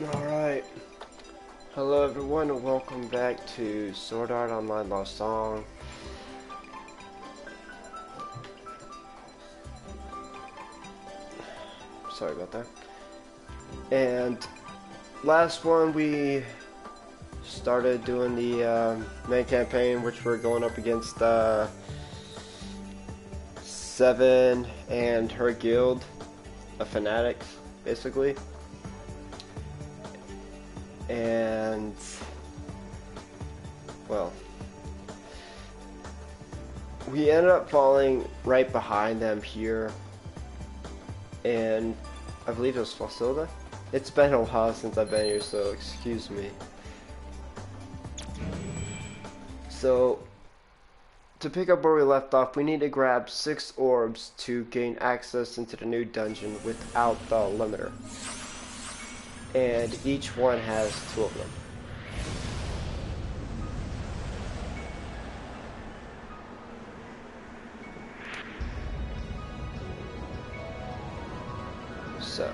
Alright, hello everyone and welcome back to Sword Art Online Lost Song. Sorry about that. And last one we started doing the main campaign, which we're going up against Seven and her guild of fanatics, basically. And well, we ended up falling right behind them here, and I believe it was Fasilda. It's been a while since I've been here, so excuse me. So to pick up where we left off, we need to grab 6 orbs to gain access into the new dungeon without the limiter. And each one has 2 of them. So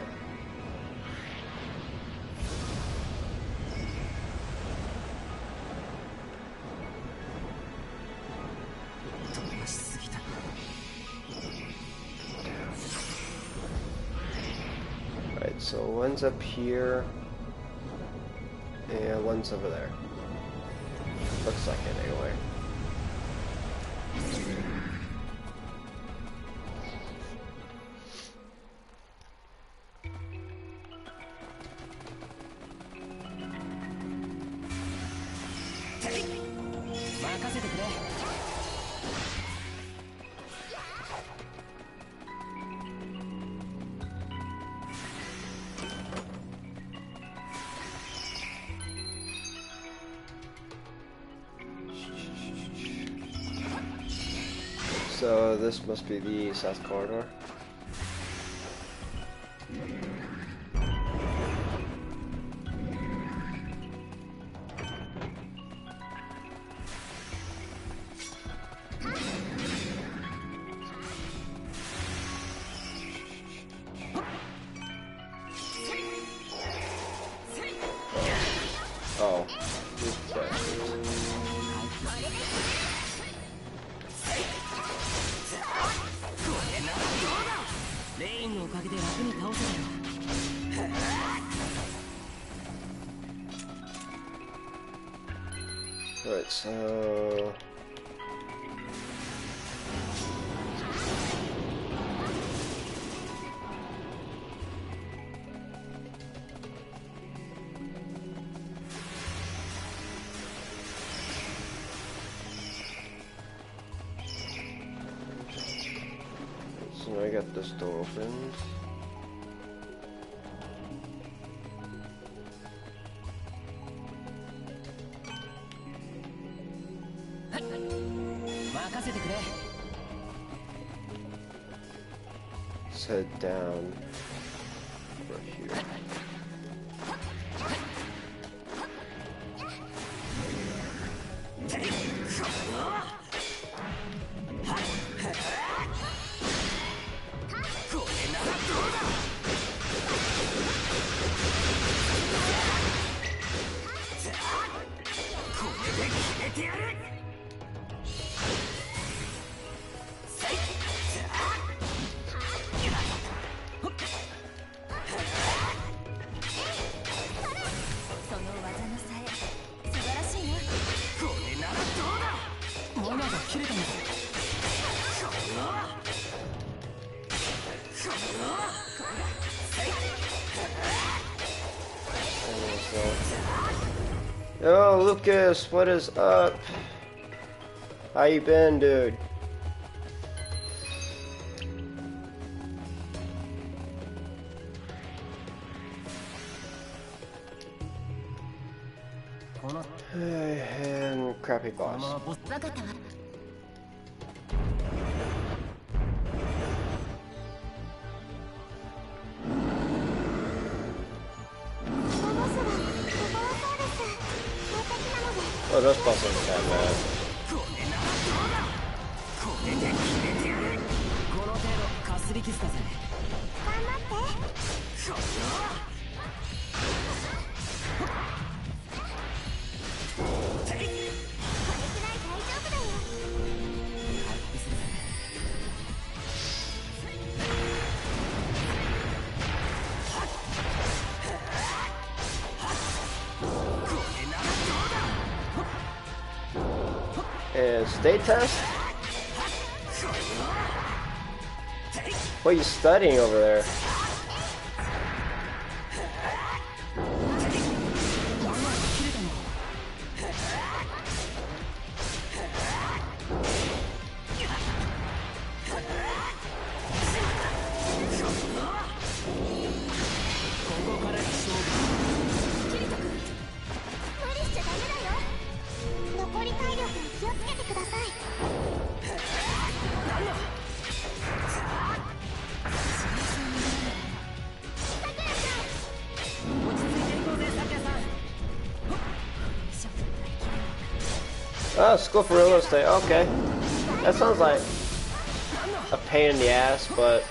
alright, so one's up here and one's over there. Looks like it anyway. So this must be the south corridor. Oh, these bastards. Right, so now I got this door opened. Let's head down right here. Yo, Lucas, what is up? How you been, dude? And crappy boss. Oh, those bosses aren't that bad. And state test? What are you studying over there? Oh, school for real estate. Okay, that sounds like a pain in the ass, but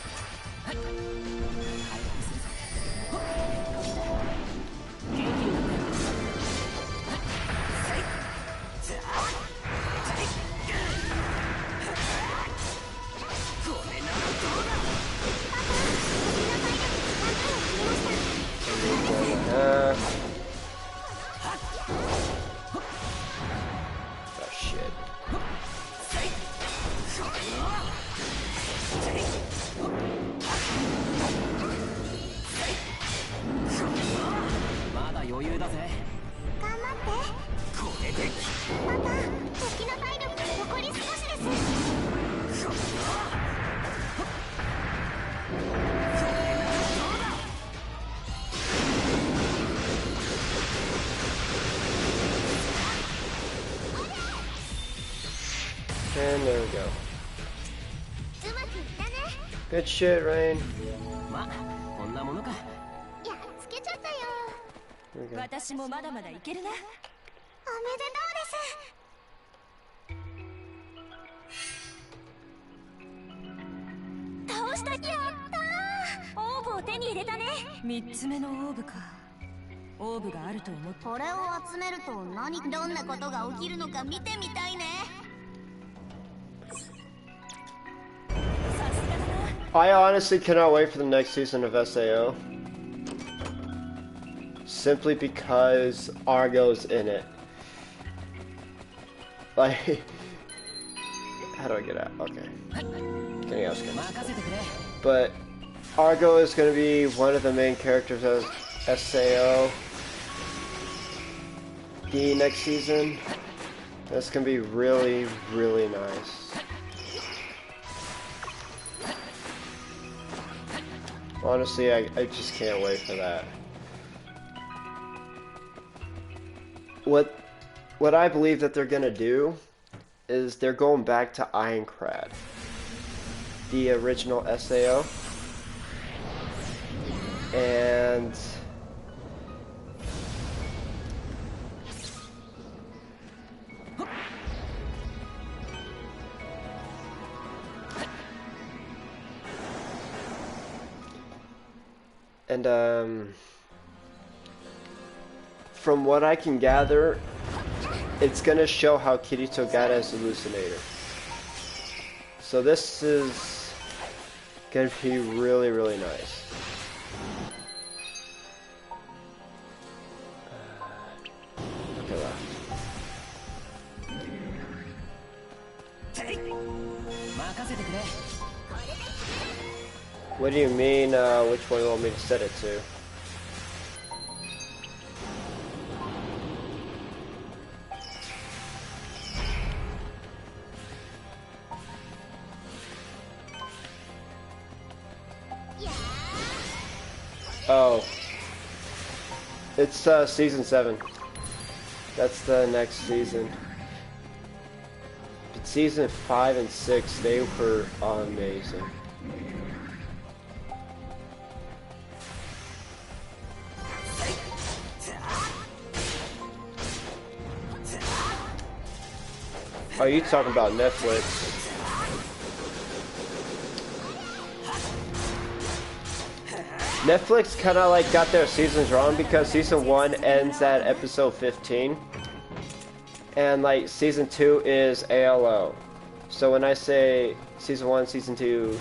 and there we go. Good shit, Rain. There we go. I honestly cannot wait for the next season of SAO. Simply because Argo's in it. Like, how do I get out? Okay. Getting out. But Argo is going to be one of the main characters of SAO the next season. That's going to be really, really nice. Honestly, I just can't wait for that. What I believe that they're gonna do is they're going back to Aincrad, the original SAO, and from what I can gather, it's gonna show how Kirito got as hallucinator. So this is gonna be really, really nice. Okay, left. What do you mean, which one you want me to set it to? Oh. It's season 7. That's the next season. But season 5 and 6, they were amazing. Oh, you talking about Netflix? Netflix kind of like got their seasons wrong because season 1 ends at episode 15, and like season 2 is ALO. So when I say season 1, season 2,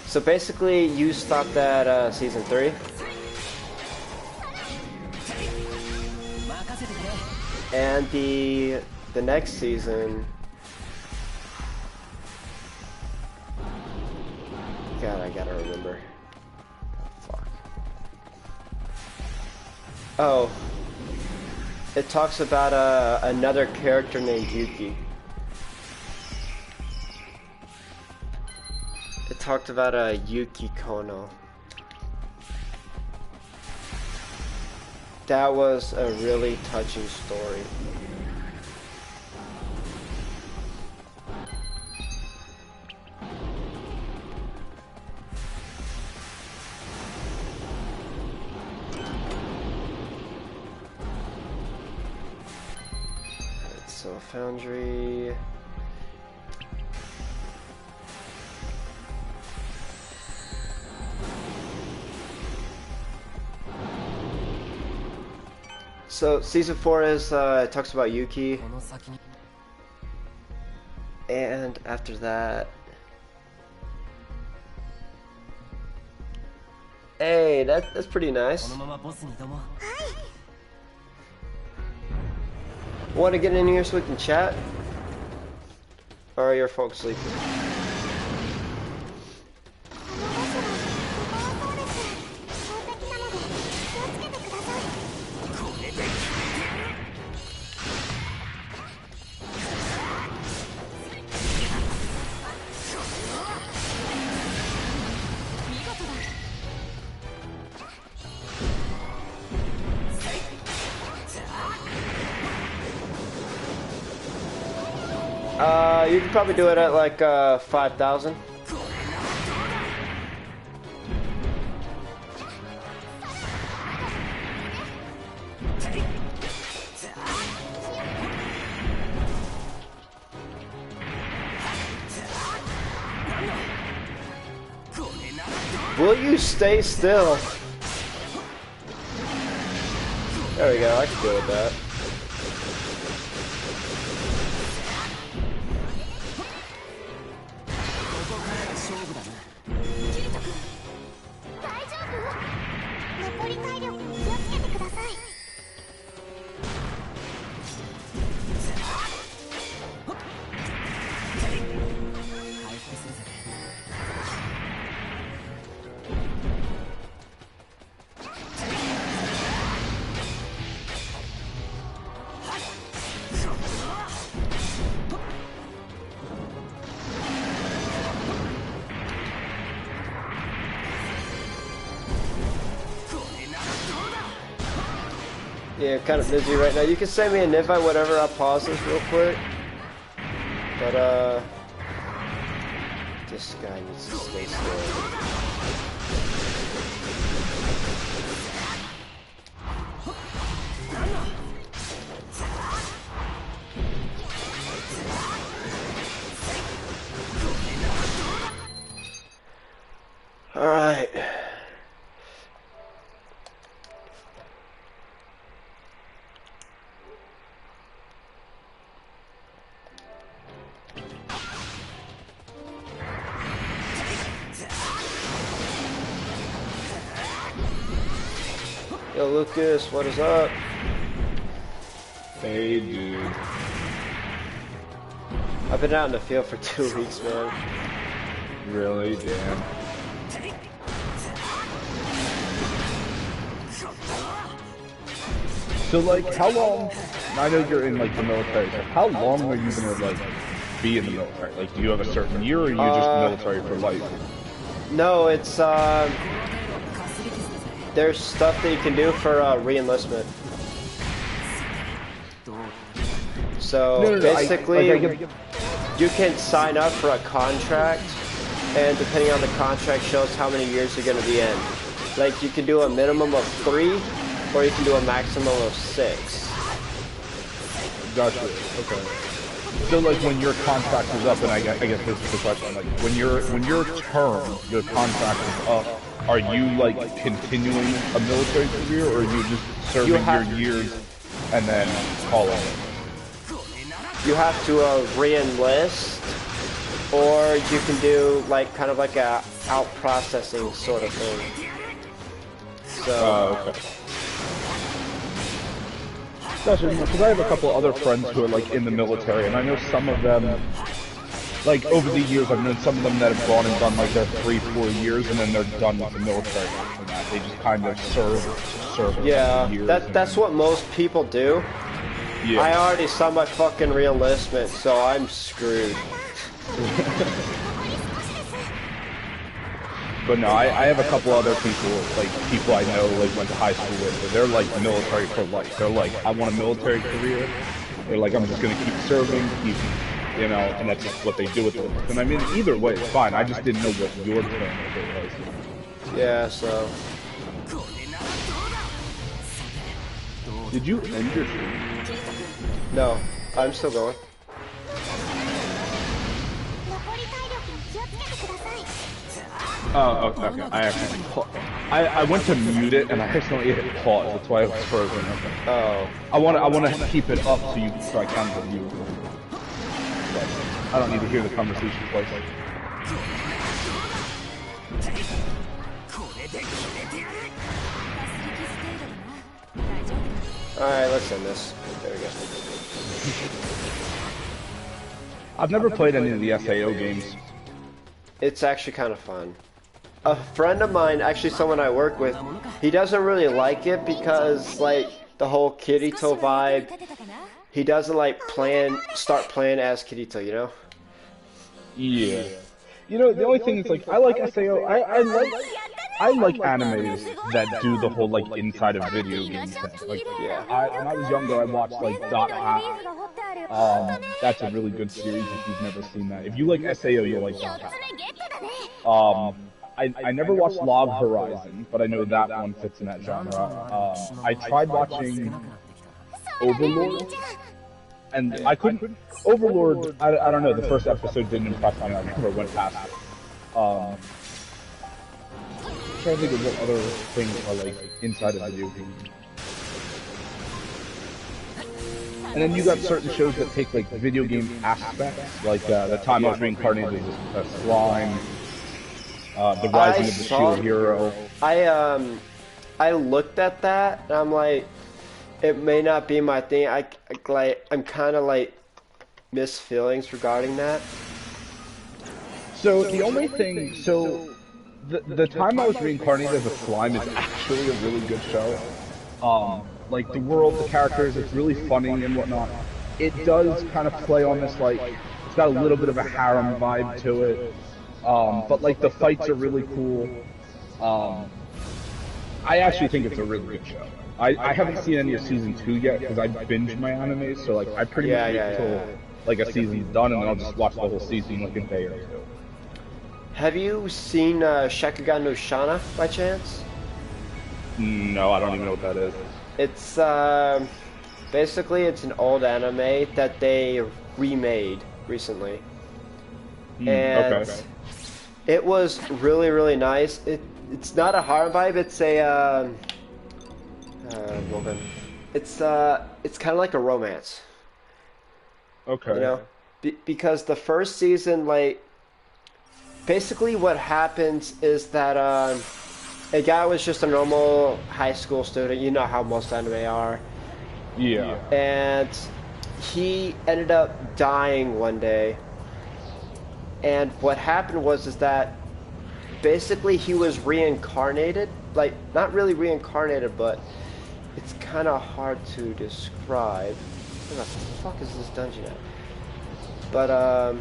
so basically you stopped at season 3. And the next season, God, I gotta remember. Fuck. Oh, it talks about another character named Yuki. It talked about Yuki Kono. That was a really touching story. So Foundry. So season 4 is it talks about Yuki, and after that, hey, that's pretty nice. Want to get in here so we can chat, or are your folks sleeping? You could probably do it at like 5,000. Will you stay still? There we go, I can deal with that. Yeah, I'm kind of busy right now. You can send me an invite, whatever. I'll pause this real quick. But, this guy needs to stay still. Alright. Yo, Lucas, what is up? Hey, dude. I've been out in the field for 2 weeks, man. Really? Damn. So, like, how long? I know you're in, like, the military. So how long are you gonna, like, be in the military? Like, do you have a certain year, or are you just military for life? No, it's, there's stuff that you can do for re-enlistment. So basically, you can sign up for a contract, and depending on the contract, shows how many years you're going to be in. Like, you can do a minimum of 3, or you can do a maximum of 6. Gotcha. Okay. So, like, when your contract is up, and I guess this is the question, like, when your term, your contract is up, are you, like, continuing a military career, or are you just serving your years and then calling it? You have to re-enlist, or you can do, like, kind of like a out-processing sort of thing. So... okay. Because I have a couple other friends who are like in the military, and I know some of them, like over the years, I've known some of them that have gone and done like their 3-4 years, and then they're done with the military after that. They just kind of serve. Yeah, years that's what most people do. Yeah. I already saw my fucking re-enlistment, so I'm screwed. But no, I have a couple other people, like people I know, like went to high school with, but they're like military for life. They're like, I want a military career. They're like, I'm just gonna keep serving, you know, and that's just what they do with it. And I mean, either way, it's fine. I just didn't know what your plan was. Yeah, so. Did you end your stream? No, I'm still going. Oh, okay. I went to mute it and I accidentally hit pause. That's why I was frozen. Okay. Oh. I want to keep it up so I can review it. I don't need to hear the conversation twice. Alright, let's end this. There we go. I've never played any of the SAO games. It's actually kind of fun. A friend of mine, actually someone I work with, he doesn't really like it because, like, the whole Kirito vibe, he doesn't, like, start playing as Kirito, you know? Yeah. You know, the only thing is, like, I like SAO, I like animes that do the whole, like, inside of video games thing. Like, yeah. When I was younger, I watched, like, Dot Hack. That's a really good series if you've never seen that. If you like SAO, you'll like Dot Hack. I never watched Log Horizon, but I know that one fits in that genre. I tried watching Overlord, and I couldn't. Overlord, I don't know, the first episode didn't impress me, I never went past it. I'm trying to think of what other things are like inside of video games. And then you got certain shows that take like video game aspects, like The Time I Was Reincarnated as Slime, The Rising of the Shield Hero. I looked at that and I'm like, it may not be my thing. I'm kind of like mixed feelings regarding that. So the only thing, the Time I Was Reincarnated as a Slime is actually a really good show. Like the world, the characters, it's really funny and whatnot. It does kind of play on this, like, it's got a little bit of a harem vibe to it. But like the fights are really cool. I actually think it's a really good show. I haven't seen any of season 2 yet because I binge my anime, so like I pretty much wait until like a season's done and then I'll just watch the whole season like a day or two. Have you seen Shakugan no Shana by chance? No, I don't even know what that is. It's basically it's an old anime that they remade recently, and okay. It was really nice. It's not a harem vibe. It's a well then, it's kind of like a romance. Okay. You know, because the first season, like, basically what happens is that a guy was just a normal high school student. You know how most anime are. Yeah. And he ended up dying one day. And what happened was that basically he was reincarnated. Like, not really reincarnated, but it's kind of hard to describe. Where the fuck is this dungeon at? But,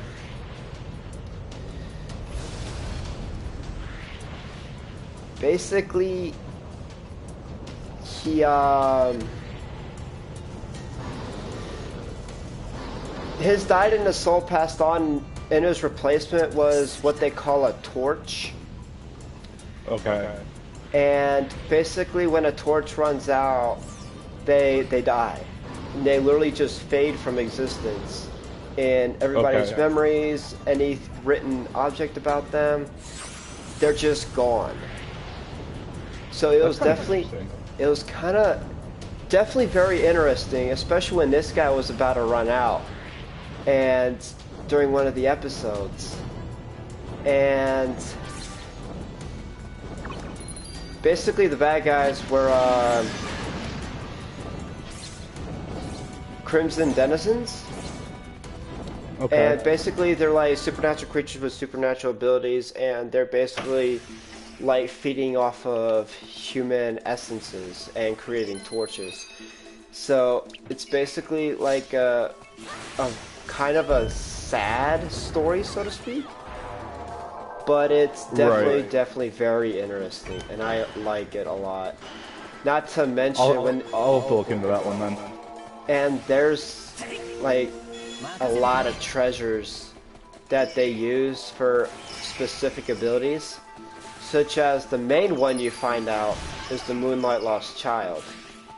basically, he his died and his soul passed on, and his replacement was what they call a torch. Okay. And basically when a torch runs out, they die. And they literally just fade from existence. And everybody's memories, any written object about them, they're just gone. So it was definitely, it was kind of, definitely very interesting, especially when this guy was about to run out. And during one of the episodes. And basically the bad guys were Crimson Denizens. Okay. And basically they're like supernatural creatures with supernatural abilities, and they're basically like feeding off of human essences and creating torches. So it's basically like a kind of a sad story, so to speak. But it's definitely very interesting, and I like it a lot. Not to mention I'll have to look into that one then. And there's like a lot of treasures that they use for specific abilities, such as the main one you find out is the Moonlight Lost Child,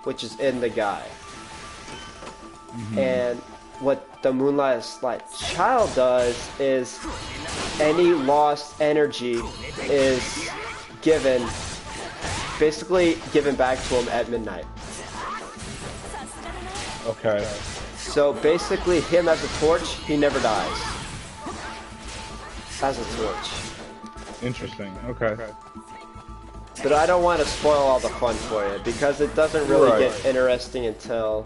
which is in the guy. And what the Moonlight Lost Child does is any lost energy is basically given back to him at midnight. Okay. So basically him as a torch, he never dies. As a torch. Interesting. Okay. But I don't want to spoil all the fun for you, because it doesn't really get interesting until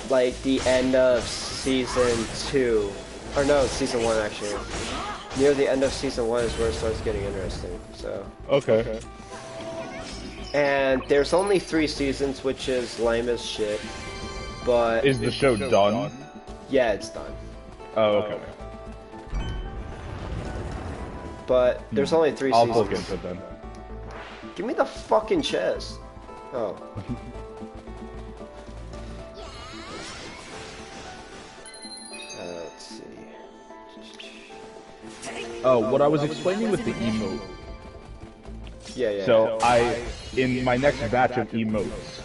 like the end of season 2. Or no, season 1 actually. Near the end of season 1 is where it starts getting interesting. So. Okay. And there's only 3 seasons, which is lame as shit. But is the show done? Yeah, it's done. Oh, okay. But there's only 3 seasons. I'll look into it then. Give me the fucking chest. Oh. Let's see. Oh, what I was explaining with the emote. Yeah. So in my next batch of emotes,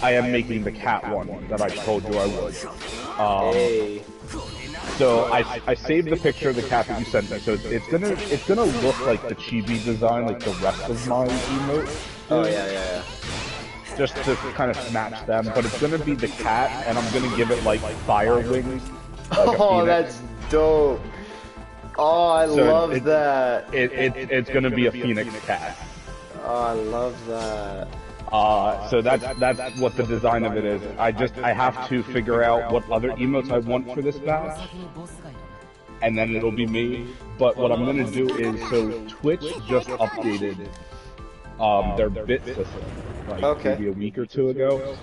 I am making the cat one that I told you I would. Hey. So I saved the picture of the cat that you sent me. So it's gonna look like the chibi design, like the rest of my emote. Oh yeah. Just to kind of match them, but it's gonna be the cat, and I'm gonna give it like fire wings. Like oh, that's dope. Oh, I love that. It's gonna be a phoenix cat. Oh, I love that. So that's what the design of it is. I have to figure out what other emotes I want for this batch, and then it'll be me. But what I'm gonna do is, so Twitch just updated their bit system, like maybe a week or 2 ago.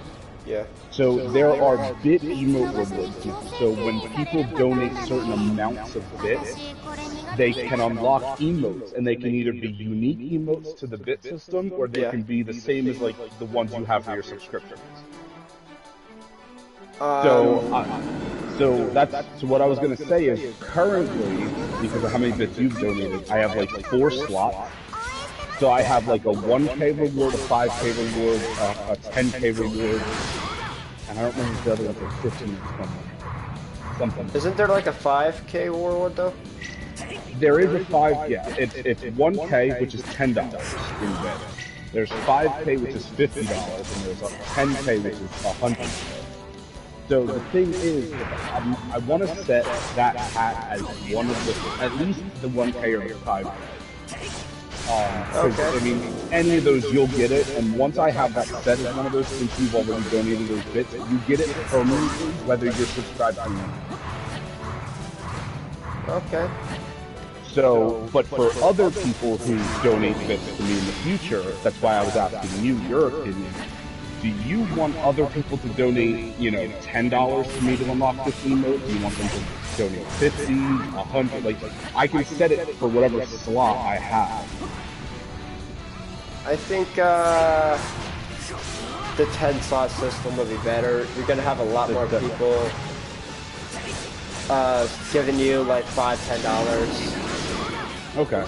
Yeah. So there are bit emote rewards now. So when people donate certain amounts of bits, they can unlock emotes, and they can either be unique emotes to the bit system, or they can be the same as like the ones you have for your subscriptions. So what I was gonna say is, currently, because of how many bits you've donated, I have like 4 slots. So I have like a 1K reward, a 5K reward, a 10K reward, and I don't remember the other one for 15 something. Isn't there like a 5K reward though? There is a 5, yeah. It's 1K, which is $10 in bit. There's 5K, which is $50, and there's a 10K, which is $100. So the thing is, I want to set that hat as one of the, at least the 1K or the 5K. I mean, any of those you'll get it, and once I have that set as one of those, since you've already donated those bits, you get it permanently, whether you're subscribed to me. Okay. So, but for other people who donate bits to me in the future, that's why I was asking you your opinion. Do you want other people to donate, you know, $10 to me to unlock this emote? Do you want them to donate 50, 100? Like, I can set it for whatever slot I have. I think the 10 slot system will be better. You're gonna have a lot more people giving you like $5–10. Okay.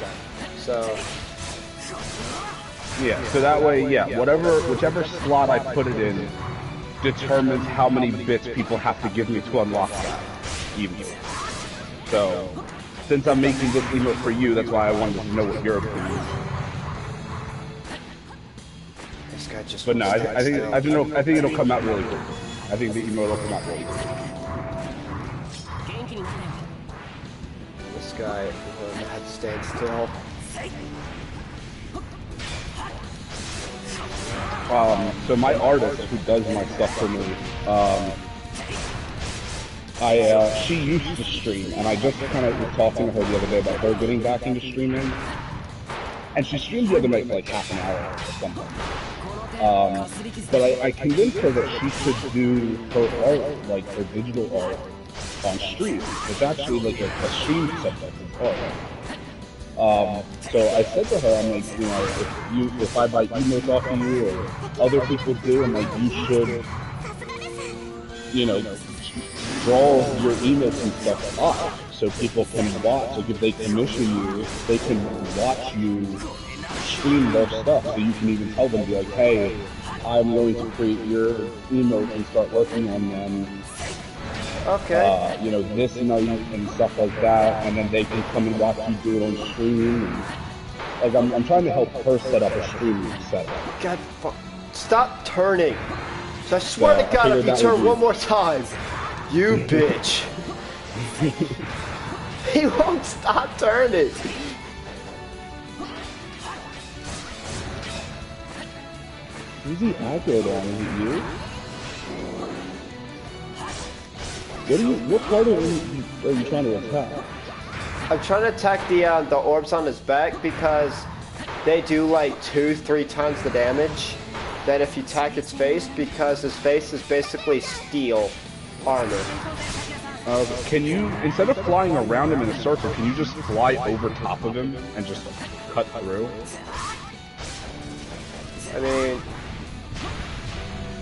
So yeah, so that way, yeah, whichever slot I put it in determines how many bits people have to give me to unlock that emote. So, since I'm making this emote for you, that's why I wanted to know what your opinion is. this guy just. But no, I think it'll come out really good. I think the emote will come out really good. This guy had to stand still. So my artist who does my stuff for me, she used to stream, and I just kind of was talking to her the other day about her getting back into streaming, and she streamed the other night for like half an hour or something. But I convinced her that she should do her art, like her digital art, on stream. It's actually like a stream subject, it's art. So I said to her, I'm like, you know, if I buy emotes off of you or other people do, I'm like, you should, you know, draw your emotes and stuff up so people can watch. Like if they commission you, they can watch you stream their stuff. So you can even tell them, be like, hey, I'm going to create your emotes and start working on them. Okay. You know, this night and stuff like that, and then they can come and watch you do it on stream. And, like, I'm trying to help her set up a streaming setup. God, stop turning. So I swear to God, if you turn one more time, you bitch. He won't stop turning. Who's he aggro on? Is it you? What part of it are you trying to attack? I'm trying to attack the orbs on his back because they do like 2–3 times the damage than if you attack its face, because his face is basically steel armor. Can you, instead of flying around him in a circle, can you just fly over top of him and just cut through? I mean,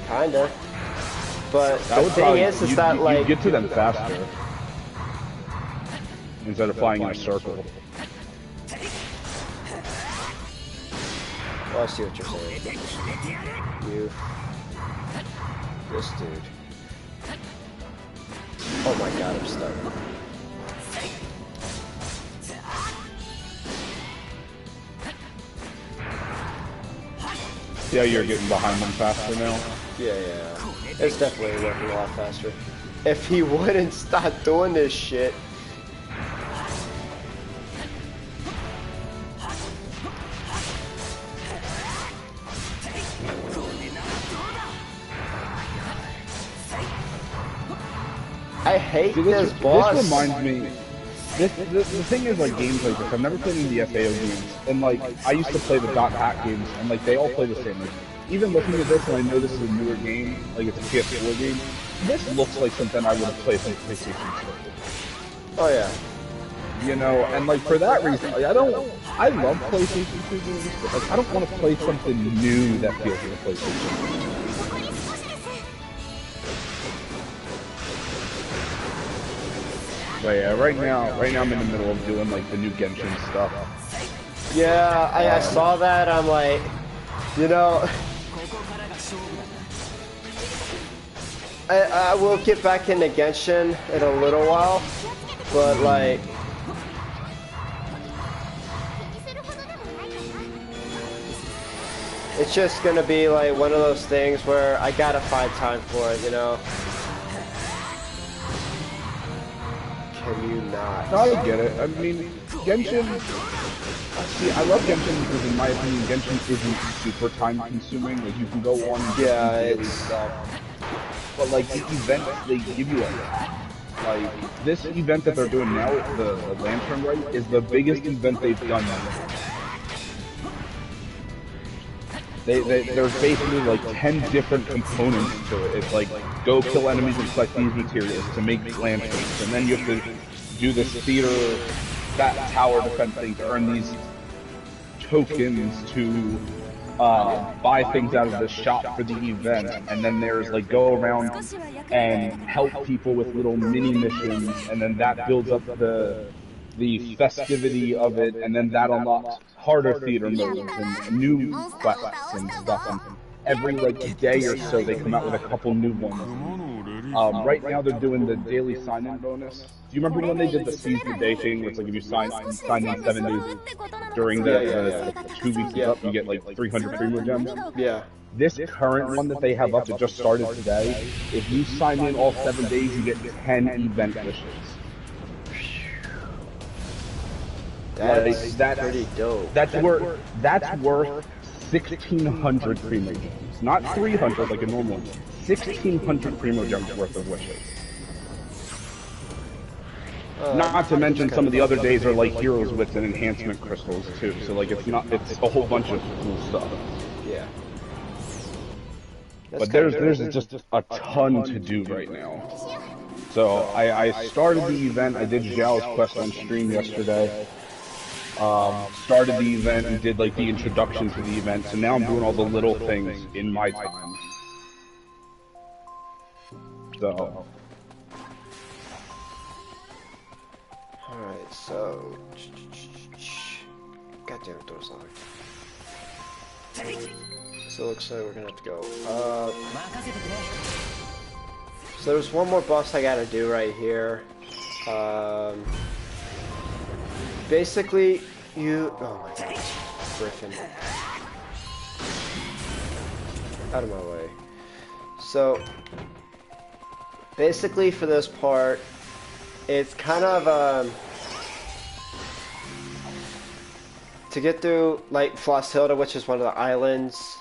kinda. But that the thing is that like you get to them faster instead of flying in a circle. Well, I see what you're saying. This dude. Oh my God, I'm stuck. Yeah, you're getting behind them faster now. Yeah. It's definitely working a lot faster. If he wouldn't stop doing this shit. I hate this boss. This reminds me. The thing is, like, games like this, I've never played any of the FAO games, and like, I used to play the Dot Hack games, and like, they all play the same. Like, even looking at this, and I know this is a newer game, like it's a PS4 game, this looks like something I would have played on PlayStation 2. Oh yeah. You know, and like, for that reason, like, I love PlayStation 2 games, but like, I don't want to play something new that feels like a PlayStation 2. But yeah, right now I'm in the middle of doing like the new Genshin stuff. Yeah, I saw that. I'm like, you know, I will get back into Genshin in a little while, but like, it's just gonna be like one of those things where I gotta find time for it, you know. Can you not? No, I get it. I mean, Genshin... See, I love Genshin because, in my opinion, Genshin isn't super time-consuming. Like, you can go on and do daily stuff. But, like, the events, they give you a lot. Like, this event that they're doing now, the Lantern Rite, is the biggest event they've done yet. There's basically like 10 different components to it. It's like, go kill enemies and collect these materials to make lanterns, and then you have to do this theater, that tower defense thing to earn these tokens to buy things out of the shop for the event, and then there's like go around and help people with little mini missions, and then that builds up the festivity of it, and then that unlocks harder theater modes and new quests and stuff. And every like day or so, they come out with a couple new ones. Right now, they're doing the daily sign-in bonus. Do you remember when they did the seize the day thing, where it's like if you sign in 7 days during the 2 weeks up, you get like 300 primo gems? Yeah. This current one that they have up, that just started today, if you sign in all 7 days, you get 10 event wishes. That's pretty dope. That's worth 1,600 primo gems, not 300 like a normal one. 1,600 primo gems worth of wishes. Not to mention some of the other days are like heroes with and enhancement crystals too. So like it's a whole bunch of cool stuff. Yeah. But there's just a ton to do right now. So I started the event. I did Zhao's quest on stream yesterday. Started the event and did like the introduction to the event. So now I'm doing all the little things in my time. So. Alright, so. God damn it, door's locked. So it looks like we're gonna have to go. So there's one more boss I gotta do right here. Basically, oh my god, Griffin. Out of my way. So, basically for this part, it's kind of, to get through, like, Flosshilda, which is one of the islands,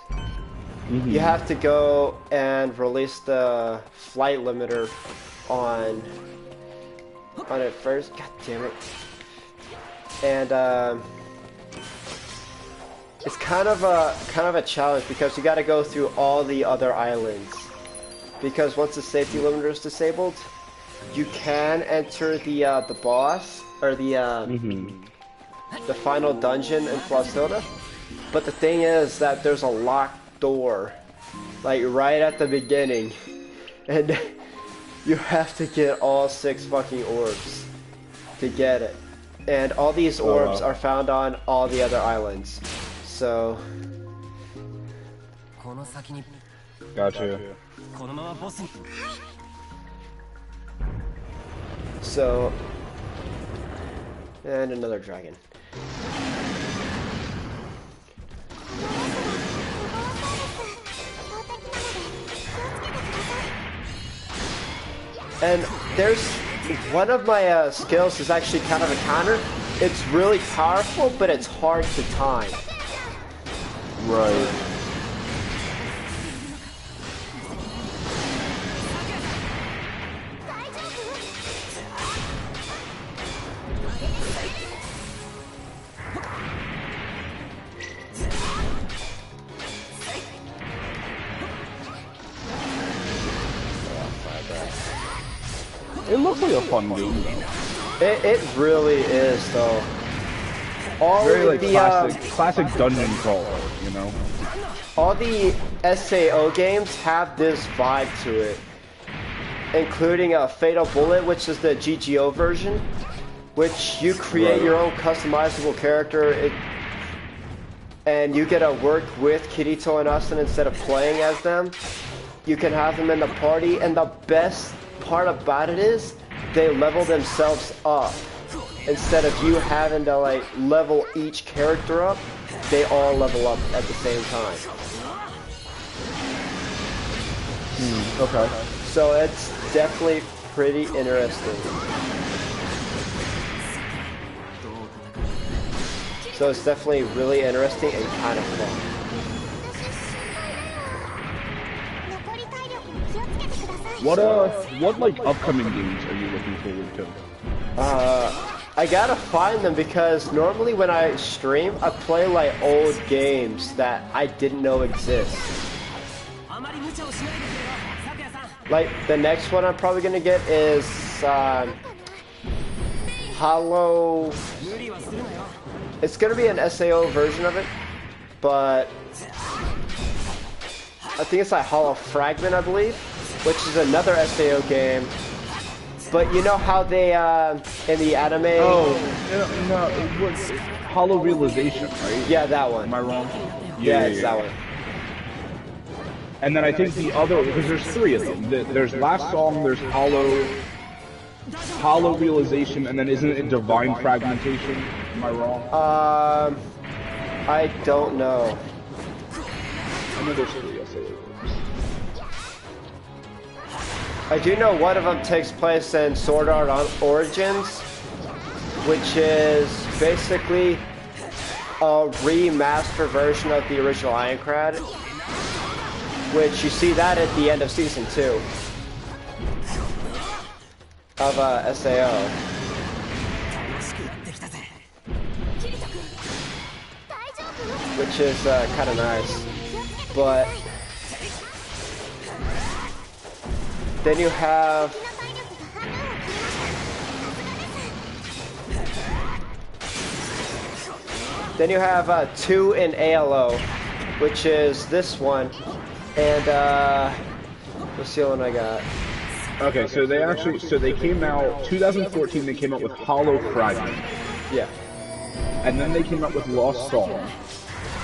you have to go and release the flight limiter on it first. God damn it. And it's kind of a challenge because you got to go through all the other islands. Because once the safety limiter is disabled, you can enter the boss or the final dungeon in Flosshilda. But the thing is that there's a locked door, like right at the beginning, and you have to get all 6 fucking orbs to get it. And all these orbs are found on all the other islands. So. Gotcha. So. And another dragon. And there's one of my skills is actually kind of a counter. It's really powerful, but it's hard to time. Right. It looks like a fun game, though. It really is, though. All very like the classic dungeon crawler, you know. All the SAO games have this vibe to it, including Fatal Bullet, which is the GGO version, which you create your own customizable character, and you get to work with Kirito and Asen instead of playing as them. You can have them in the party, and the best part about it is they level themselves up. Instead of you having to like level each character up, they all level up at the same time. Okay. So it's definitely pretty interesting. So it's definitely really interesting and kind of fun. What like upcoming games are you looking forward to? I gotta find them because normally when I stream, I play like old games that I didn't know exist. Like the next one I'm probably gonna get is Hollow. It's gonna be an SAO version of it, but I think it's like Hollow Fragment, I believe, which is another SAO game. But you know how they in the anime? Oh, no, what's Hollow Realization, right? Yeah, that one. Am I wrong? Yeah, it's that one. And then I think the other, because there's three of them. There's Last Song, there's Hollow Realization, and then isn't it Divine Fragmentation? Am I wrong? I don't know. I know there's three, yes. I do know one of them takes place in Sword Art Origins, which is basically a remastered version of the original Ironclad, which you see that at the end of Season 2 of SAO. Which is kind of nice, but then you have two in ALO, which is this one, and what's the other one I got? Okay, so they came out 2014. They came out with Hollow Fragment. Yeah. And then they came out with Lost Song.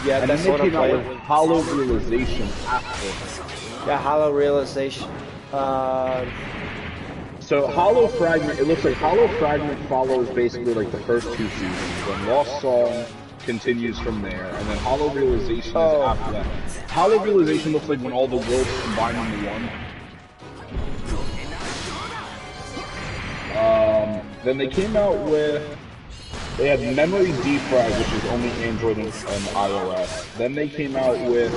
Yeah, and that's then what they I'm came out playing. with Hollow Realization after. Yeah, Hollow Realization. So Hollow Fragment, it looks like Hollow Fragment follows basically like the first two seasons. Then Lost Song continues from there, and then Hollow Realization is after that. Hollow Realization looks like when all the worlds combine into one. Then they came out with, they had Memory Defrag, which is only Android and iOS. Then they came out with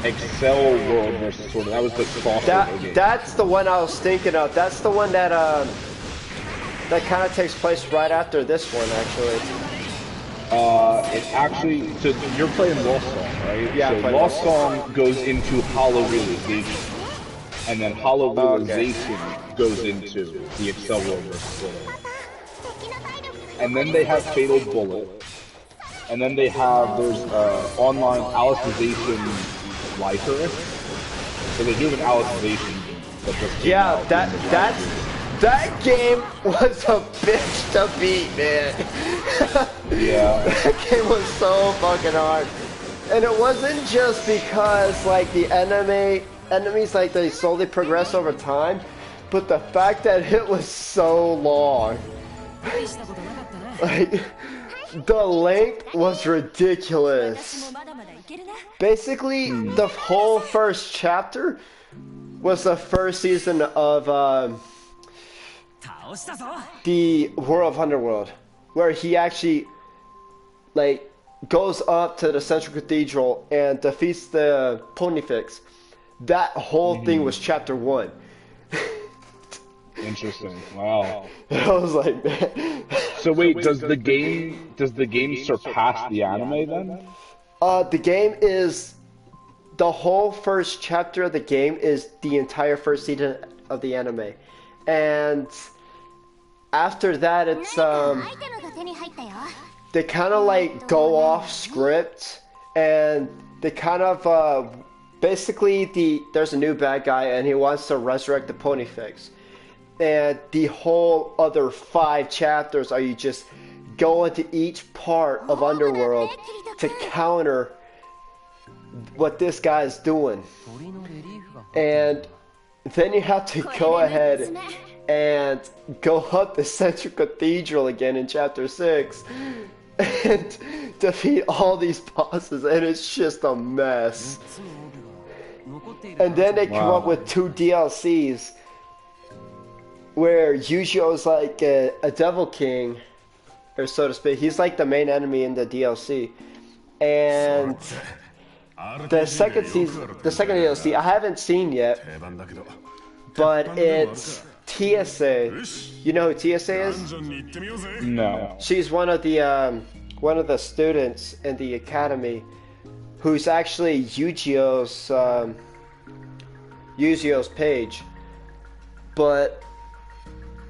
Excel World versus Sword. That was the crossover game. That's the one I was thinking of. That's the one that that kind of takes place right after this one, actually. It actually, so you're playing Lost Song, right? Yeah, so Lost Song goes into Hollow Realization, and then Hollow Realization goes into the Excel World versus Sword. And then they have Fatal Bullet, and then they have, there's online Alicization Lycanus. So they do have an Alicization game. Yeah, that game was a bitch to beat, man. Yeah. That game was so fucking hard. And it wasn't just because, like, the enemies, like, they slowly progress over time, but the fact that it was so long. Like, the length was ridiculous. Basically, the whole first chapter was the first season of the World of Underworld, where he actually, like, goes up to the Central Cathedral and defeats the Pontifex. That whole thing was chapter 1. Interesting. Wow. I was like, man. So wait, does the game surpass the anime then? The game is, the whole first chapter of the game is the entire first season of the anime, and after that it's they kind of like go off script, and they kind of basically there's a new bad guy and he wants to resurrect the Pontifex. And the whole other 5 chapters are you just go into each part of Underworld to counter what this guy's doing. And then you have to go ahead and go up the Central Cathedral again in chapter 6 and defeat all these bosses, and it's just a mess. And then they come up with 2 DLCs where Yu-Gi-Oh's like a Devil King, or so to speak. He's like the main enemy in the DLC. And the second DLC I haven't seen yet, but it's TSA. You know who TSA is? No. She's one of the students in the academy who's actually Yu-Gi-Oh's page. But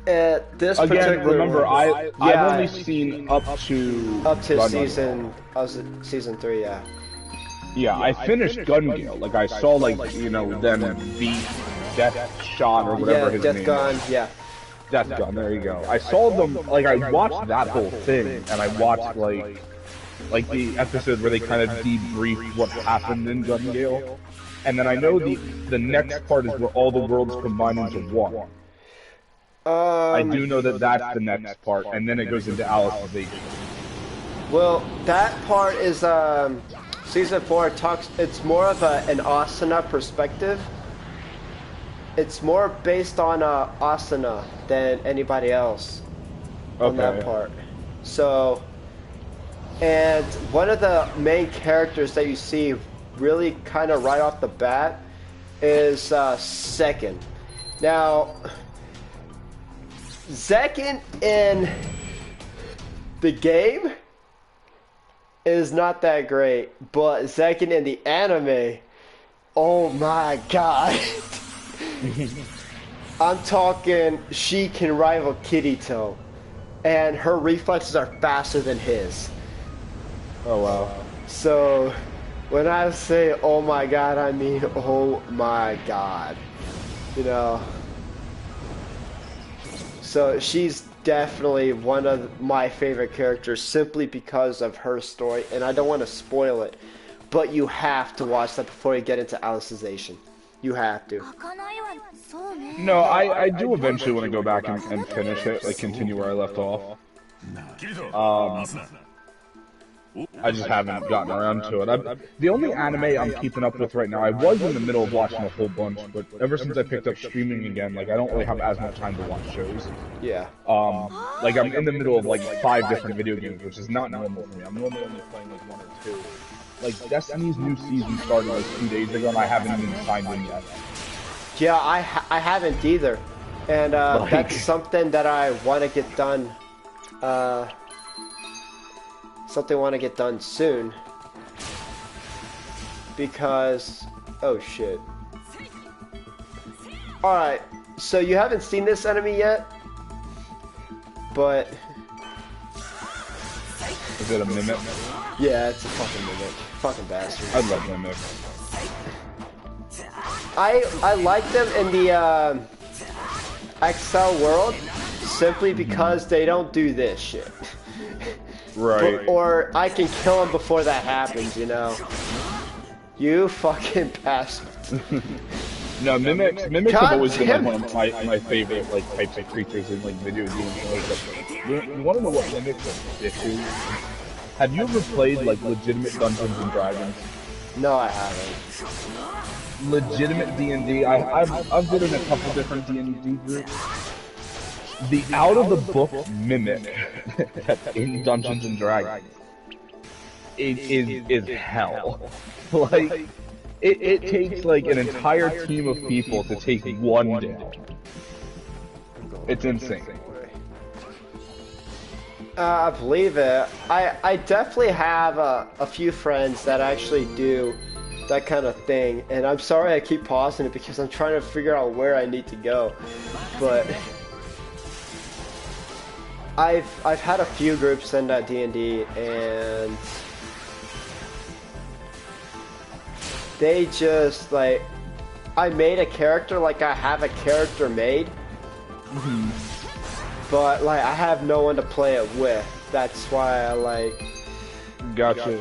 at this particular, remember, I've only seen up to season 3, yeah. Yeah, I finished Gun Gale. Like, I saw, like, you know, them beat Death Shot or whatever his Death name Gun, is. yeah. Death Gun, there you go. I saw them, like, I watched that whole thing, and I watched, like the episode where they kind of debrief what happened in Gun Gale. And then I know the next part is where all the worlds combine into one. I do know that that's the next part, and then it goes into Alicization. Well, that part is, Season 4 talks, it's more of an Asuna perspective. It's more based on Asuna than anybody else on that part. So, and one of the main characters that you see really kind of right off the bat is Zekken. Now, Zekken in the game is not that great, but Zekken in the anime, oh my god. I'm talking, she can rival Kirito, and her reflexes are faster than his. Oh wow. So, when I say oh my god, I mean oh my god. You know. So, she's definitely one of my favorite characters simply because of her story, and I don't want to spoil it, but you have to watch that before you get into Alicization. You have to. No, I do eventually want to go back and finish it, like continue where I left off. I just haven't gotten around to it. The only anime I'm keeping up with right now, I was in the middle of watching a whole bunch, but ever since I picked up streaming again, like I don't really have as much time to watch shows. Yeah. Like I'm in the middle of like 5 different video games, which is not normal for me. I'm normally only playing like 1 or 2. Like Destiny's new season started like 2 days ago, and I haven't even signed in yet. Yeah, I haven't either, and that's something that I want to get done. Something I want to get done soon, because oh shit. All right, so you haven't seen this enemy yet, but is it a Mimic? Yeah, it's a fucking Mimic. Fucking bastard. I love Mimic. I like them in the XL world simply because they don't do this shit. Right. Or I can kill them before that happens, you know. You fucking bastard. No, Mimics have always been like one of my favorite like types of creatures in like video games. You want to know what Mimics are bitches? Have you ever played like legitimate Dungeons and Dragons? No, I haven't. Legitimate D&D. I've been in a couple different D&D groups. The out-of-the-book Mimic that's in Dungeons and Dragons is hell. Like, it takes like an entire team of people to take one down. It's insane. I believe it. I definitely have a few friends that actually do that kind of thing, and I'm sorry I keep pausing it because I'm trying to figure out where I need to go, but I've had a few groups in D&D, and they just like, I made a character like I have a character made, but like I have no one to play it with. That's why I like. Gotcha.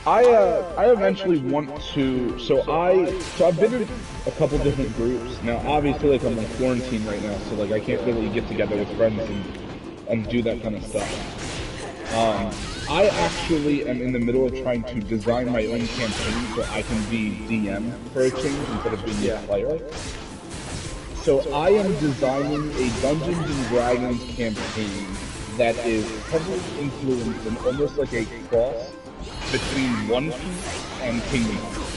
I eventually want to. So I've been in a couple different groups. Now obviously like I'm in quarantine right now, so like I can't really get together with friends and do that kind of stuff. I actually am in the middle of trying to design my own campaign so I can be DM for a change instead of being a player. So I am designing a Dungeons and Dragons campaign that is heavily influenced and almost like a cross between One Piece and Kingdom Hearts.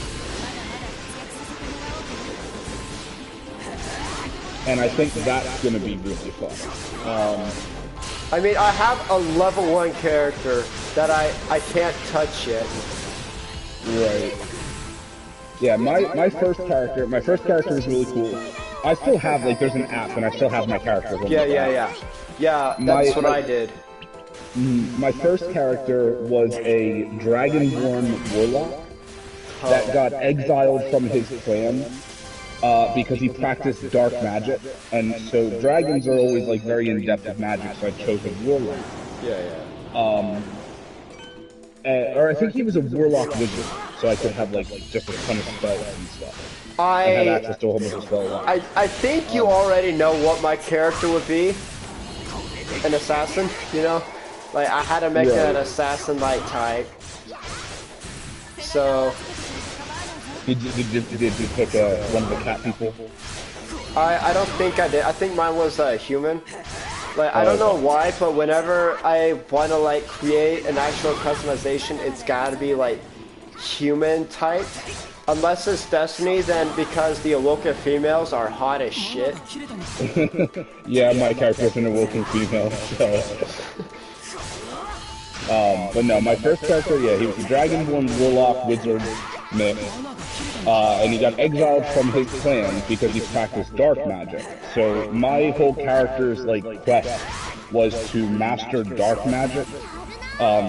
And I think that's going to be really fun. I mean, I have a level 1 character that I can't touch yet. Right. Yeah, my first character is really cool. I still have, like, there's an app, and I still have my characters on Yeah, that's what I did. My first character was a Dragonborn Warlock. that got exiled from his clan because he practiced dark magic, and so dragons are always like very in depth with magic, so I chose a warlock. Yeah. Or I think he was a warlock wizard, so I could have like just a ton of spells and stuff. I had access to a whole bunch of spells. I think you already know what my character would be. An assassin, you know? Like, I had to make an assassin-like type. So... Did you pick one of the cat people? I don't think I did. I think mine was a human. Like, I don't know why, but whenever I want to, like, create an actual customization, it's gotta be, like, human type. Unless it's Destiny, then because the Awoken females are hot as shit. Yeah, my character's an Awoken female, so... but no, my first character, yeah, he was a Dragonborn Warlock Wizard mix. And he got exiled from his clan because he practiced dark magic. So my whole character's, like, quest was to master dark magic.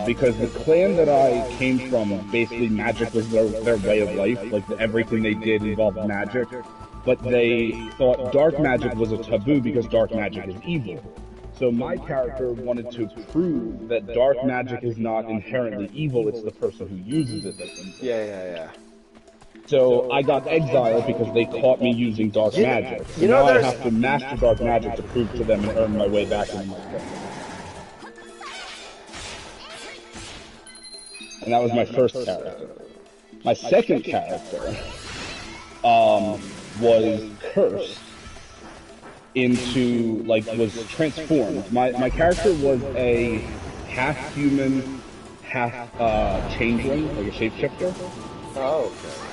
Because the clan that I came from, basically magic was their way of life, like everything they did involved magic, but they thought dark magic was a taboo because dark magic is evil. So my character wanted to prove that dark magic is not inherently evil, it's the person who uses it that's evil. Yeah. So I got exiled because they caught me using dark magic. So now I have to master dark magic to prove to them and earn my way back into my clan. And that was my first character. My second character was cursed into, like, was transformed. My character was a half human, half changeling, like a shapeshifter. Oh, okay.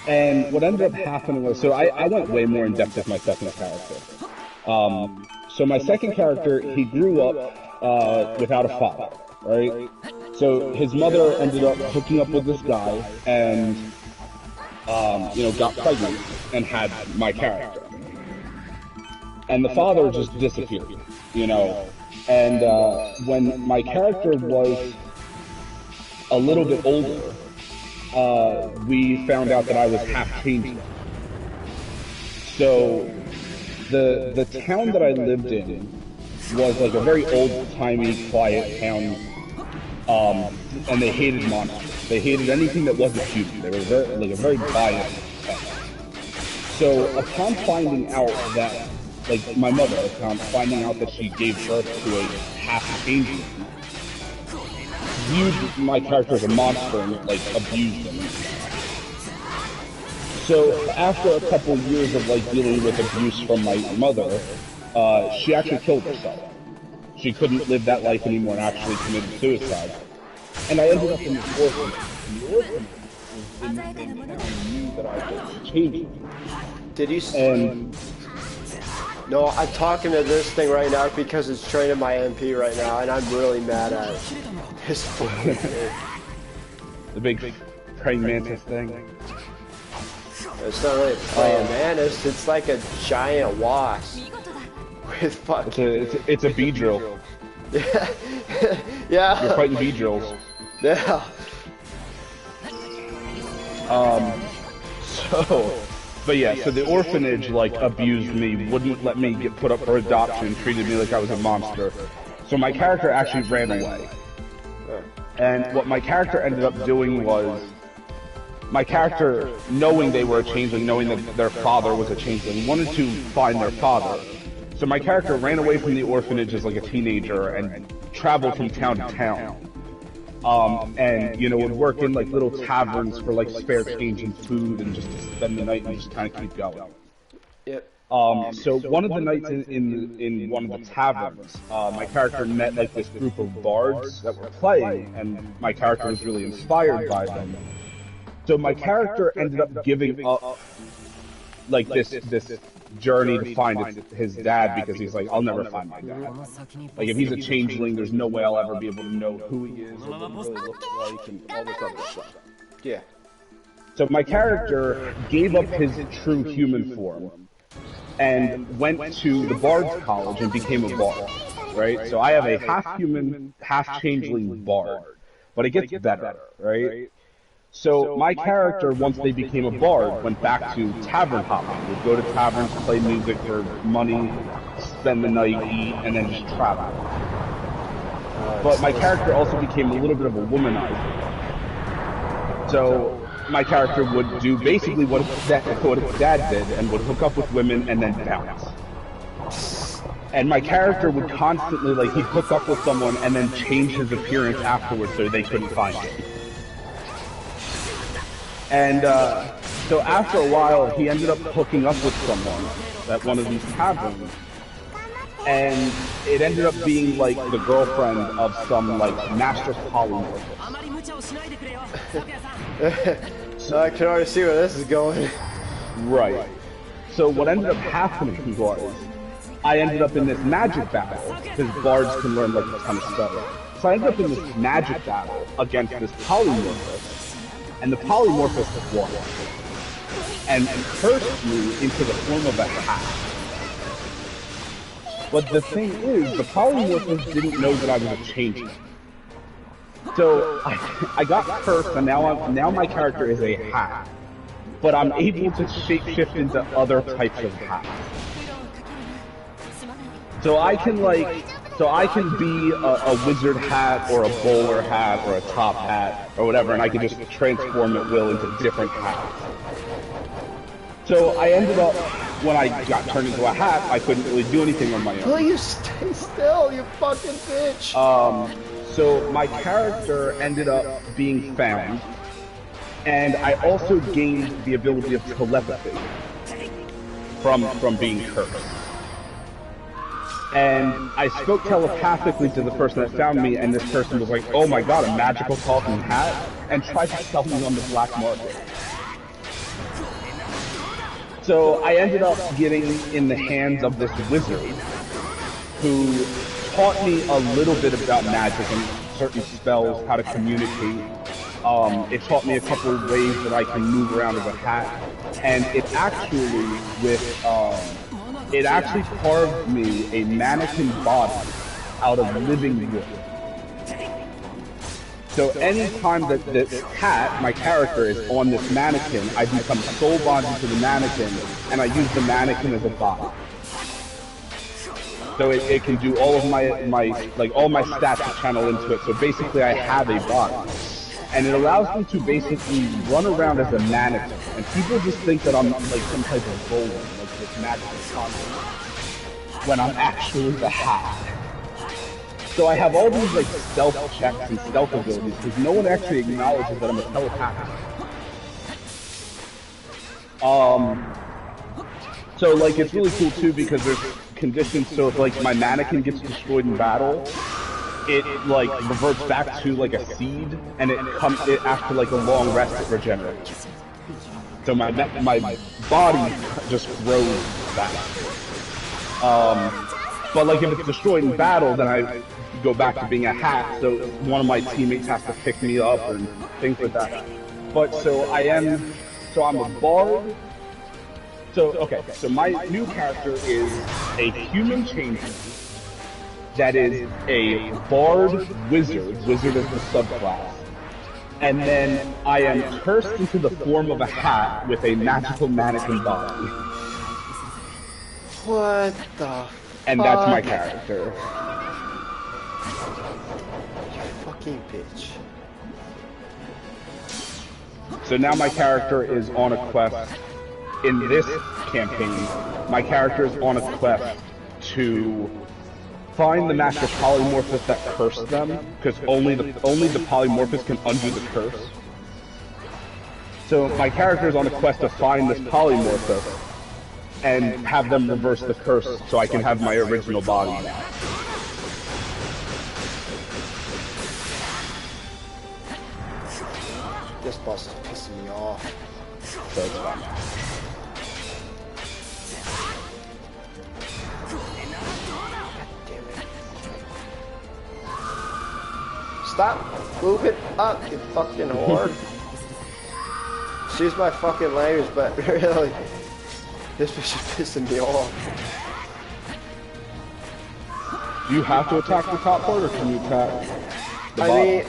And what ended up happening was, so I went way more in depth with my second character. So my second character, he grew up without a father, right? So his mother ended up hooking up with this guy and, got pregnant and had my character. And the father just disappeared, And when my character was a little bit older, we found out that I was half changeling. So the town that I lived in was like a very old-timey, quiet town. And they hated monsters. They hated anything that wasn't human. They were very biased. So upon finding out that, like my mother, upon finding out that she gave birth to a half-changeling, viewed my character as a monster and, like, abused him. So after a couple years of, like, dealing with abuse from my mother, she actually killed herself. She couldn't live that life anymore and actually committed suicide. And I ended up in the orphanage. The orphanage was in the thing and I knew that I was changing. Did you... And... No, I'm talking to this thing right now because it's training my MP right now, and I'm really mad at this fucking thing. The big praying mantis thing. It's not really praying mantis, it's like a giant wasp. With fucking... It's a Beedrill. Yeah. You're fighting Beedrills. Yeah. But yeah, so the orphanage, like, abused me, wouldn't let me get put up for adoption, treated me like I was a monster. So my character actually ran away. And what my character ended up doing was, my character, knowing they were a changeling, knowing that their father was a changeling, wanted to find their father. So my character ran away from the orphanage as like a teenager and traveled from town to town. And would work in like little taverns for like spare change and food and just to spend the night and just kind of keep going. Yep. So one of the nights in one of the taverns, my character met like this group of bards that were playing, and my character was really inspired by them. So my character ended up giving up like this journey to find his dad because he's like, I'll never find my dad. Like, if he's a changeling, there's no way I'll ever be able to know who he is or what he really looks like and all this other stuff. Yeah. So my character gave up his true human form and went to the Bard's College and became a bard, right? So I have a half-human, half-changeling bard, but it gets better, right? So my character, once they became a bard, went back to tavern hopping. Would go to taverns, play music for money, spend the night, eat, and then just travel. But my character also became a little bit of a womanizer. So my character would do basically what his dad did, and would hook up with women and then bounce. And my character would constantly, like, he'd hook up with someone and then change his appearance afterwards so they couldn't find him. And so after a while, he ended up hooking up with someone at one of these taverns. And it ended up being like the girlfriend of some like master polymorph. So I can already see where this is going. Right. So what ended up happening was, I ended up in this magic battle, because bards can learn like a ton of spells. So I ended up in this magic battle against this polymorphous. And the polymorphous won, and cursed me into the form of a hat. But the thing is, the polymorphous didn't know that I was a changeling. So I got cursed, and now my character is a hat. But I'm able to shapeshift into other types of hats. So I can be a wizard hat, or a bowler hat, or a top hat, or whatever, and I can just transform at will into different hats. So I ended up, when I got turned into a hat, I couldn't really do anything on my own. Please stay still, you fucking bitch! So my character ended up being found, and I also gained the ability of telepathy from being cursed. And I spoke telepathically to the person that found me, and this person was like, "Oh my god, a magical talking hat," and tried to sell me on the black market. So I ended up getting in the hands of this wizard, who taught me a little bit about magic and certain spells, how to communicate. It taught me a couple of ways that I can move around as a hat, and it actually carved me a mannequin body out of living wood. So anytime that this hat, my character, is on this mannequin, I become soul bonded to the mannequin, and I use the mannequin as a body. So it can do all of all my stats to channel into it. So basically I have a body. And it allows me to basically run around as a mannequin. And people just think that I'm like some type of bowler, like this magical concept, when I'm actually the hat. So I have all these like stealth checks and stealth abilities because no one actually acknowledges that I'm a telepath. So like it's really cool too because there's conditions. So if like my mannequin gets destroyed in battle, it like reverts back to like a seed, and it after like a long rest it regenerates. So my body just grows back. But like if it's destroyed in battle, then I go back to being a hat. So one of my teammates has to pick me up and things like that. But I'm a bard. So okay, so my new character is a human changeling that is a bard wizard. Wizard is the subclass. And then I am cursed into the form of a hat with a magical mannequin body. What the And that's my character. You fucking bitch. So now my character is on a quest. In this campaign, my character is on a quest to find the master polymorphous that cursed them, because only the polymorphous can undo the curse. So my character is on a quest to find this polymorphous and have them reverse the curse so I can have my original body now. This boss is pissing me off. So it's fine. Damn it. Stop moving up, you fucking whore. Excuse my fucking language, but really, this bitch is pissing me off. Do you have to attack the top part, or can you attack the I bottom? mean,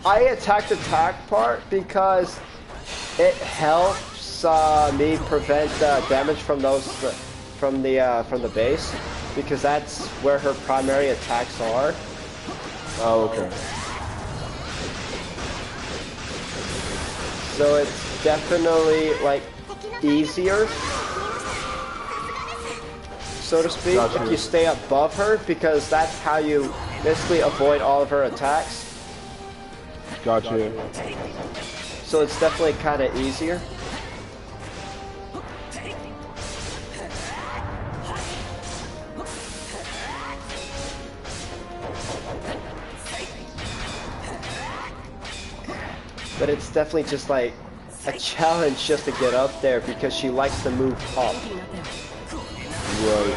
I attacked attack part because it helps me prevent damage from those from the base, because that's where her primary attacks are. Oh, okay. So it's definitely like easier, so to speak, Gotcha. if you stay above her, because that's how you basically avoid all of her attacks. Gotcha. So it's definitely kind of easier. But it's definitely just like a challenge just to get up there, because she likes to move up. Right.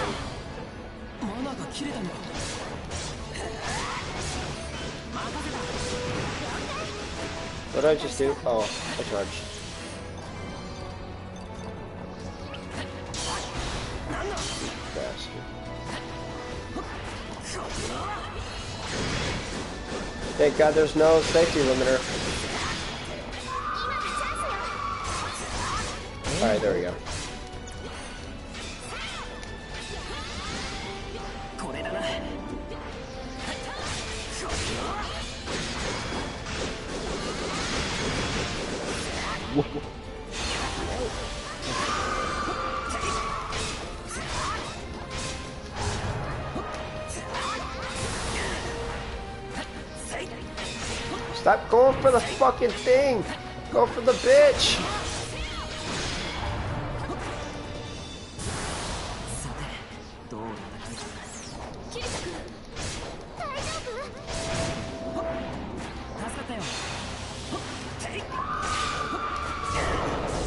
What did I just do? Oh, I charged. Bastard. Thank God there's no safety limiter. Alright, there we go. Stop going for the fucking thing! Go for the bitch!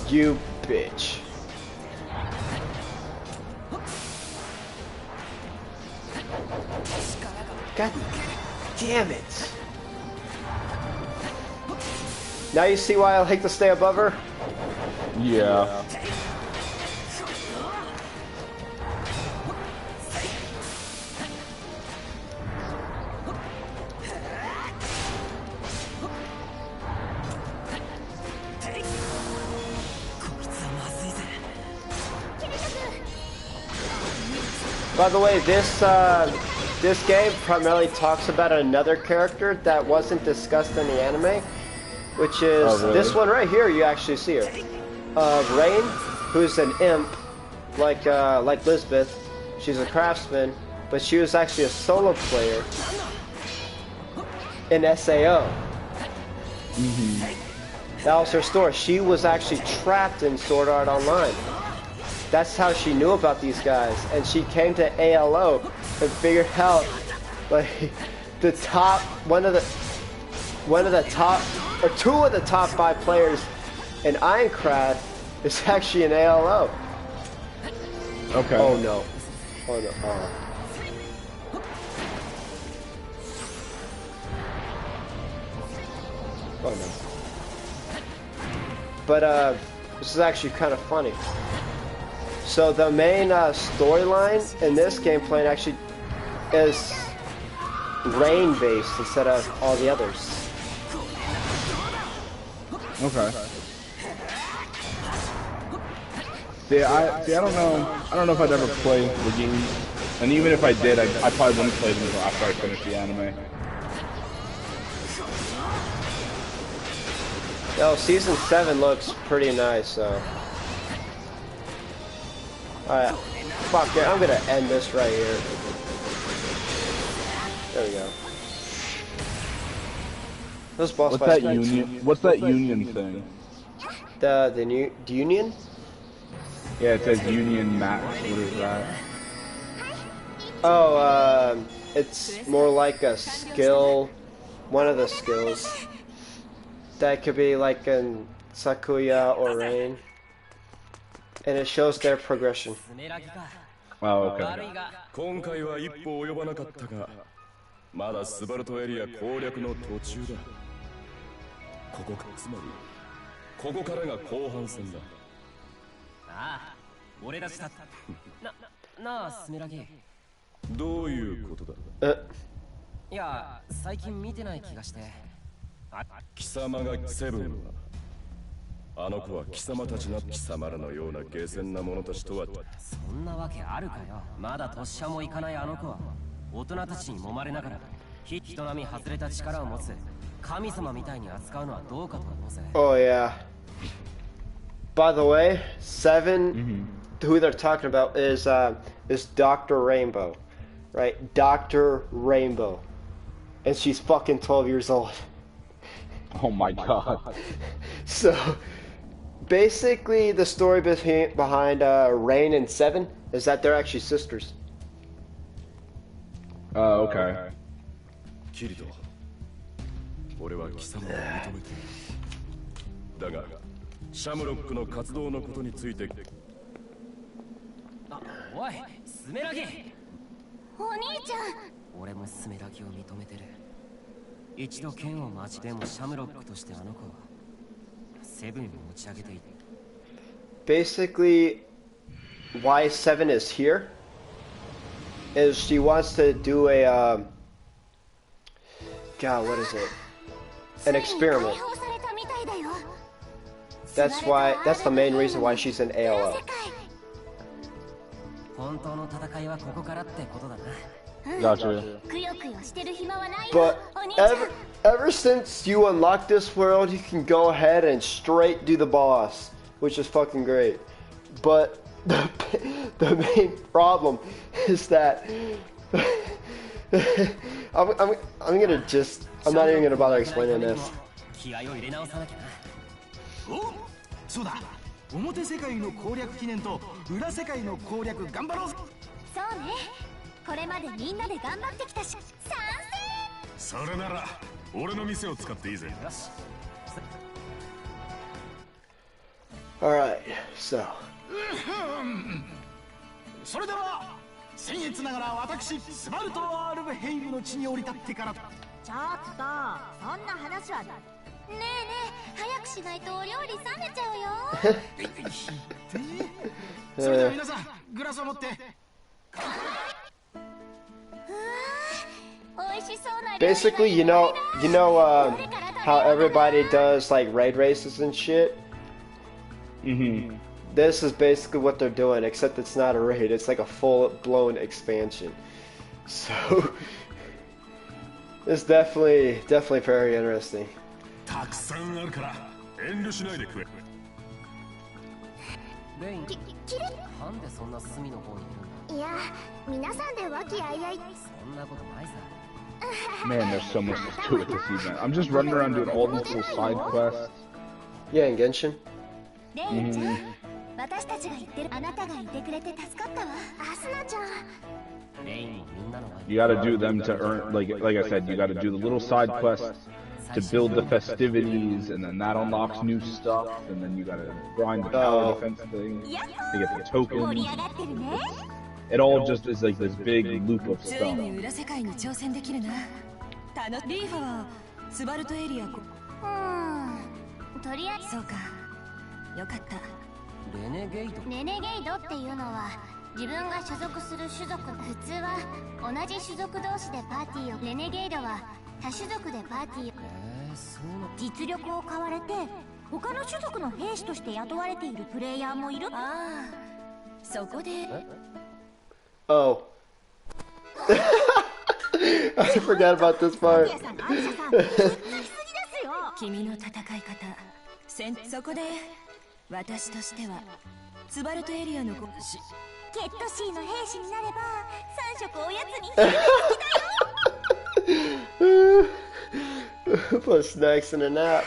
You bitch. God damn it. Now you see why I like to stay above her? Yeah. By the way, this game primarily talks about another character that wasn't discussed in the anime, which is this one right here. You actually see her, Rain, who's an imp, like Lisbeth. She's a craftsman, but she was actually a solo player in SAO. That was her story. She was actually trapped in Sword Art Online. That's how she knew about these guys, and she came to ALO and figured out like the top one of the top, or two of the top 5 players in Aincrad is actually in ALO. Okay. Oh no. Oh no. Oh. Oh no. But this is actually kind of funny. So the main storyline in this gameplay actually is Rain based instead of all the others. Okay. I don't know if I'd ever play the game, and even if I did, I probably wouldn't play them until after I finish the anime. Yo, season 7 looks pretty nice, so. Alright, fuck it, I'm gonna end this right here. There we go. This boss What's fight's that nice. union? What's that union thing? The union? Yeah, it says Union Max. What is that? Oh, it's more like a skill, one of the skills. That could be like in Sakuya or Rain. And it shows their progression. Oh, okay. 今回は一歩及ばなかったが、まだスバルトエリア攻略の途中だ。つまり、ここからが後半戦だ。ああ、俺たちだ。なあ、スメラギ。どういうことだ。いや、最近見てない気がして。貴様がセブンはあの子は貴様たちの貴様らのような下賤な者たちとはそんなわけあるかよ。まだ年下もいかないあの子は大人たちに揉まれながら人並み外れた力を持つ神様みたいに扱うのはどうかと思うぜ。 Oh yeah. By the way, Seven, who they're talking about is Dr. Rainbow, right? Dr. Rainbow, and she's fucking 12 years old. Oh my god. So, basically, the story behind Rain and Seven is that they're actually sisters. Oh, okay. キリト、俺は貴様を認めている。だが、シャムロックの活動のことについて。あ、おい、スメラギ。お兄ちゃん。俺もスメラギを認めてる。一度剣を待ちでもシャムロックとしてあの子はセブンを持ち上げている。Basically, why Seven is here is she wants to do a God, what is it? An experiment. That's the main reason why she's in ALO. 本当の戦いはここからってことだな。 Gotcha. But ever since you unlock this world, you can go ahead and straight do the boss, which is fucking great. But the main problem is that I'm not even gonna bother explaining this. 気合を入れ直さなきゃな。お、そうだ。表世界の攻略記念と裏世界の攻略頑張ろう。そうね。これまでみんなで頑張ってきたし、賛成。それなら俺の店を使っていいぜ。よし。Alright, so. それでは僭越ながら私スバルト・アールブヘイムの地に降り立ってから。ちょっと、そんな話は。ねえねえ、早くしないとお料理冷めちゃうよ。それでは皆さん、グラスを持って。Basically, you know, how everybody does like raid races and shit. This is basically what they're doing, except it's not a raid; it's like a full-blown expansion. So, it's definitely very interesting. たくさんあるから遠慮しないで食え。レイン、なんでそんな隅の方にいるんだ。いや、皆さんで和気あいあい。そんなことないさ。 Man, there's so much to it this event. I'm just running around doing all these little side quests. Yeah, in Genshin. レインちゃん、私たちが言ってるあなたがいてくれて助かったわ。アスナちゃん。 You gotta do them to earn, like I said, you gotta do the little side quests to build the festivities, and then that unlocks new stuff, and then you gotta grind the tower defense thing to get the tokens. It all just is like this big loop of stuff. とりあえずそうか。よかった。レネゲイドっていうのは自分が所属する種族。普通は同じ種族同士でパーティーを。レネゲイドは他種族でパーティーを。実力を買われて他の種族の兵士として雇われているプレイヤーもいる。ああ、そこで。Oh. I forgot about this part. 君の戦い方。そこで私としてはスバルトエリアのケットシーの兵士になれば3食おやつに昼飯 Put snacks in a nap.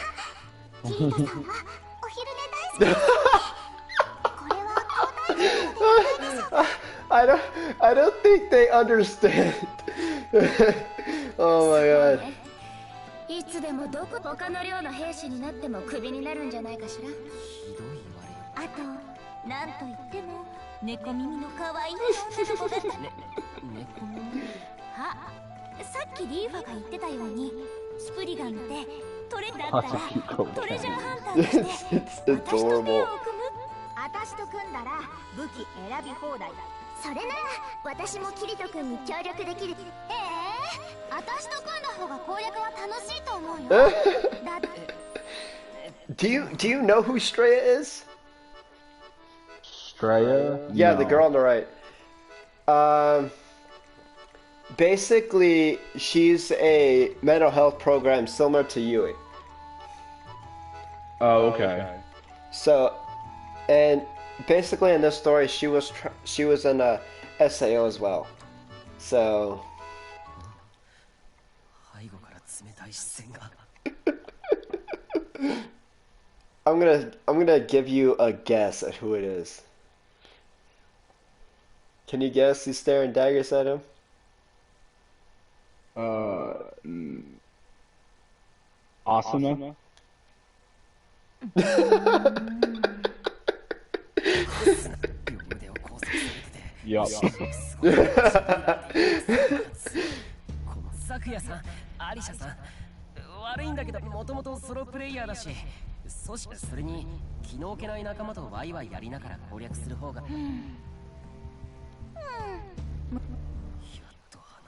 キータさんはお昼寝大好き。これはI don't think they understand. Oh my god. いつでもどこ他の寮の兵士になってもクビになるんじゃないかしら。あと、なんといっても猫耳の可愛い女の子が。猫耳。あ、さっきリーファが言ってたように、スプリガンってトレだったらトレジャーハンターとして私と手を組む。私と組んだら武器選び放題。それなら私もキリト君に協力できる。Do you know who Straya is? Straya? Yeah, No. the girl on the right. Basically, she's a mental health program similar to Yui. Oh, okay. So, and basically in this story, she was in a SAO as well. So. I'm gonna give you a guess at who it is. Can you guess? He's staring daggers at him. Asuna? Yup. サクヤさん、アリシャさん、悪いんだけど、もともとソロプレイヤーだし、それに気の置けない仲間とワイワイやりながら攻略する方が。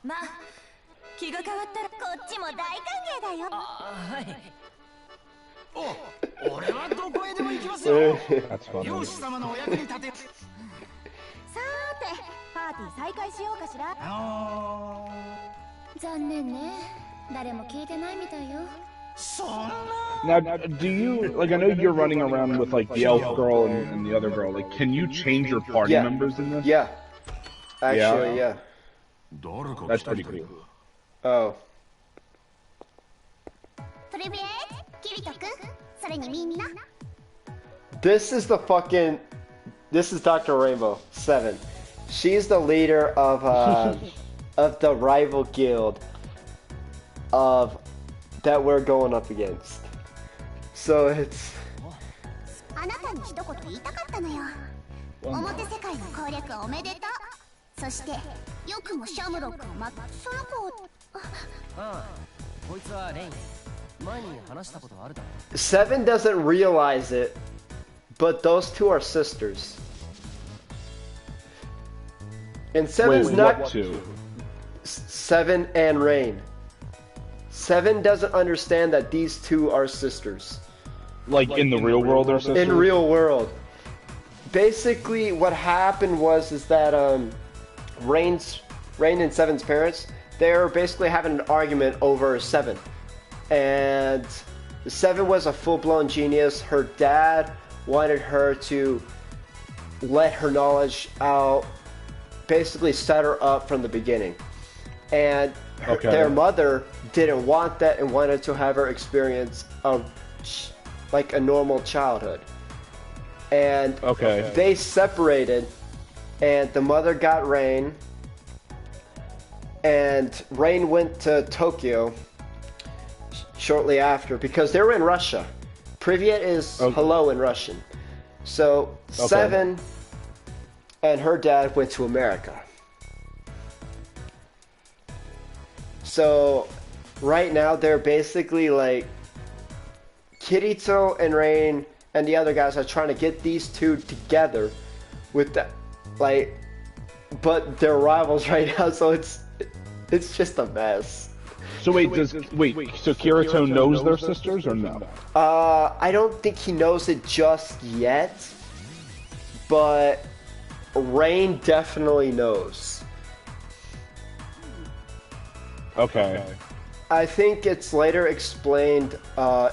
まあ、気が変わったらこっちも大歓迎だよ。はい。お、俺はどこへでも行きますよ。漁師様のお役に立て。さーて、パーティー再開しようかしら。残念ね。誰も聞いてないみたいよ。Now, do you, like, I know you're running around with, like, the elf girl and the other girl. Like, can you change your party members in this? Yeah. Actually, yeah. That's pretty cool. Oh. This is Dr. Rainbow 7. She's the leader of the rival guild that we're going up against. So it's. あなたに一言言いたかったのよ。表世界の攻略おめでとう。そしてよくもシャムロックをその子を。ああ、こいつはレイン。前に話したことあるだろ。Seven doesn't realize it, but those two are sisters. And Seven's Wait, not. What two? Seven and Rain. Seven doesn't understand that these two are sisters. Like in the real world, they're sisters? In real world. Basically, what happened is that Rain and Seven's parents, they're basically having an argument over Seven. And Seven was a full-blown genius. Her dad wanted her to let her knowledge out, basically set her up from the beginning. And their mother didn't want that and wanted to have her experience like a normal childhood. And they separated, and the mother got Rain, and Rain went to Tokyo shortly after because they were in Russia. Privyet is hello in Russian. So Seven and her dad went to America. So right now they're basically like Kirito and Rain and the other guys are trying to get these two together with that, like, but they're rivals right now, so it's just a mess. So so Kirito knows they're sisters or no? I don't think he knows it just yet, but Rain definitely knows. Okay. I think it's later explained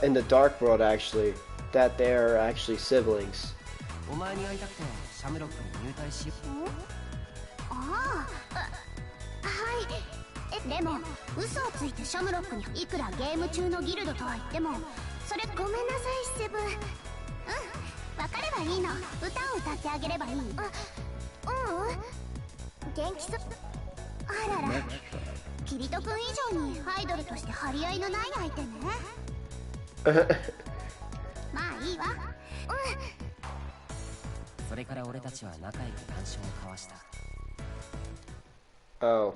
in the Dark World, actually, that they're actually siblings. Oh.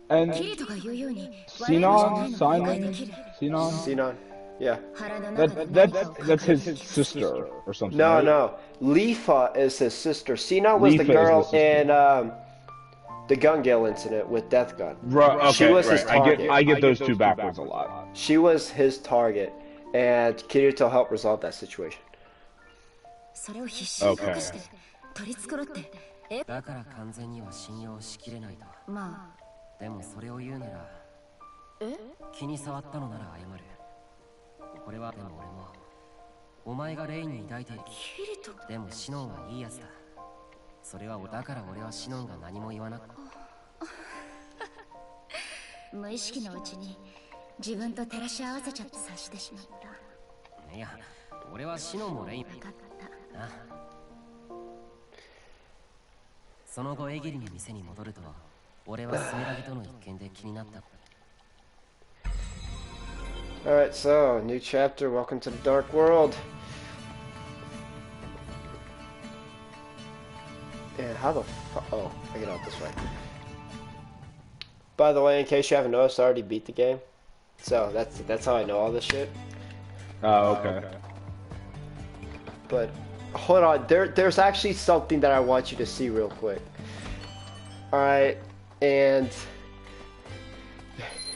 And Sinon? Yeah. That's his sister or something. No, right? no. Lifa is his sister. Sina was the Lifa is girl the sister. in the Gun Gale incident with Death Gun. Right, okay, She was his right. target. I get those two backwards a lot. She was his target, and Kirito helped resolve that situation. Okay. だから完全には信用しきれないと。まあ。でもそれを言うなら。気に障ったのなら謝る。これはでも俺も。お前がレインに抱いている。でもシノンはいいやつだ。それはだから俺はシノンが何も言わなく。無意識のうちに自分と照らし合わせちゃって察してしまった。いや、俺はシノンもレイン。分かった。あ。その後エギリの店に戻ると、俺はスメラギとの一件で気になった。Alright, so, new chapter, welcome to the Dark World. And how the fuck, oh, I get out this way. By the way, in case you haven't noticed, I already beat the game. So, that's how I know all this shit. Oh, okay. But, hold on, there's actually something that I want you to see real quick. Alright, and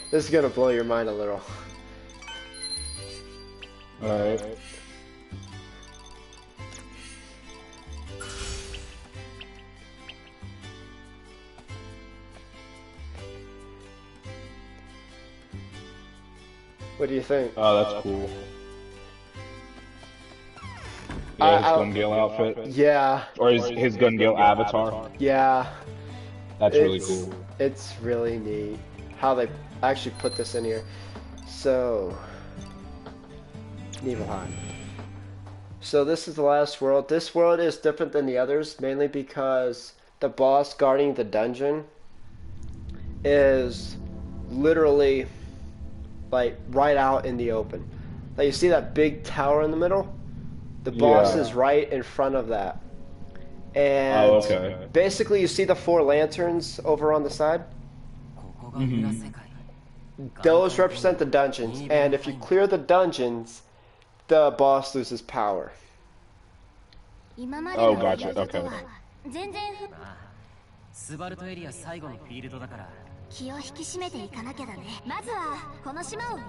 this is gonna blow your mind a little. Alright. What do you think? Oh, that's cool. Yeah, his Gun Gale outfit. Yeah. Or his Gun Gale avatar. Yeah. That's really cool. It's really neat how they actually put this in here. So, Nibelheim. So this is the last world. This world is different than the others, mainly because the boss guarding the dungeon is literally like right out in the open. Like you see that big tower in the middle? The boss is right in front of that. And basically you see the 4 lanterns over on the side? Mm-hmm. Those represent the dungeons, and if you clear the dungeons, the boss loses power. Oh, gotcha. Okay. スバルトエリア最後のフィールドだから。気を引き締めていかなきゃだね。まずはこの島を。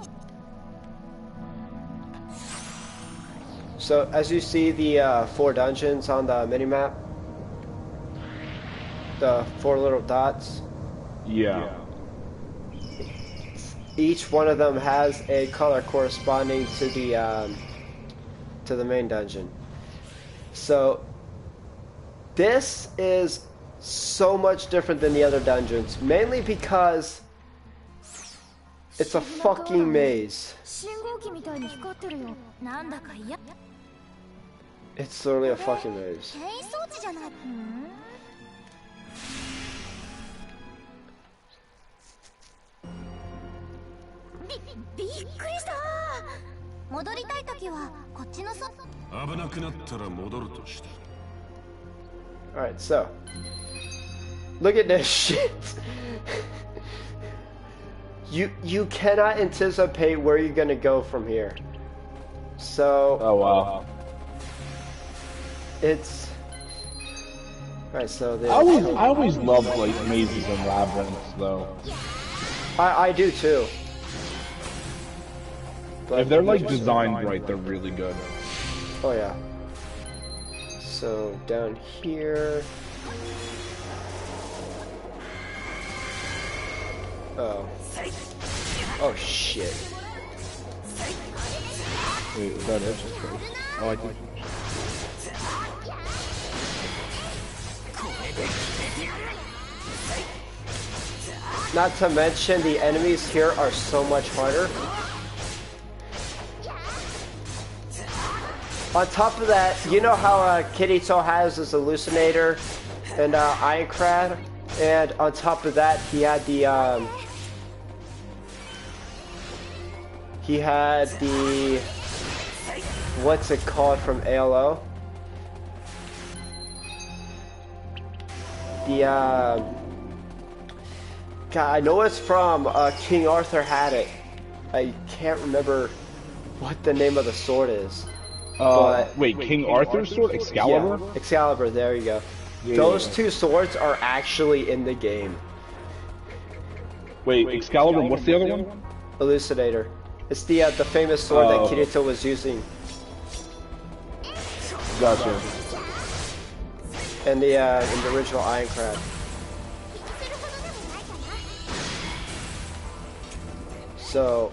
So, as you see the 4 dungeons on the minimap, the 4 little dots. Yeah. Each one of them has a color corresponding to the main dungeon. So this is so much different than the other dungeons, mainly because it's a fucking maze. It's literally a fucking maze. Alright, so look at this shit. You cannot anticipate where you're gonna go from here. So oh wow. It's alright, so I always loved like mazes and labyrinths though. I do too. But if they're like designed right, they're really good. Oh yeah. So down here. Oh. Oh shit. Wait, is that it? Oh, I think. Not to mention the enemies here are so much harder. On top of that, you know how Kirito has his hallucinator and Ironclad, and on top of that, he had the what's it called from ALO? The God, I know it's from King Arthur had it. I can't remember what the name of the sword is. Wait, King Arthur's sword? Excalibur? Yeah, Excalibur, there you go. Yeah. Those two swords are actually in the game. Wait, Excalibur, what's the other one? Elucidator. It's the famous sword that Kirito was using. Gotcha. And the in the original Ironclad. So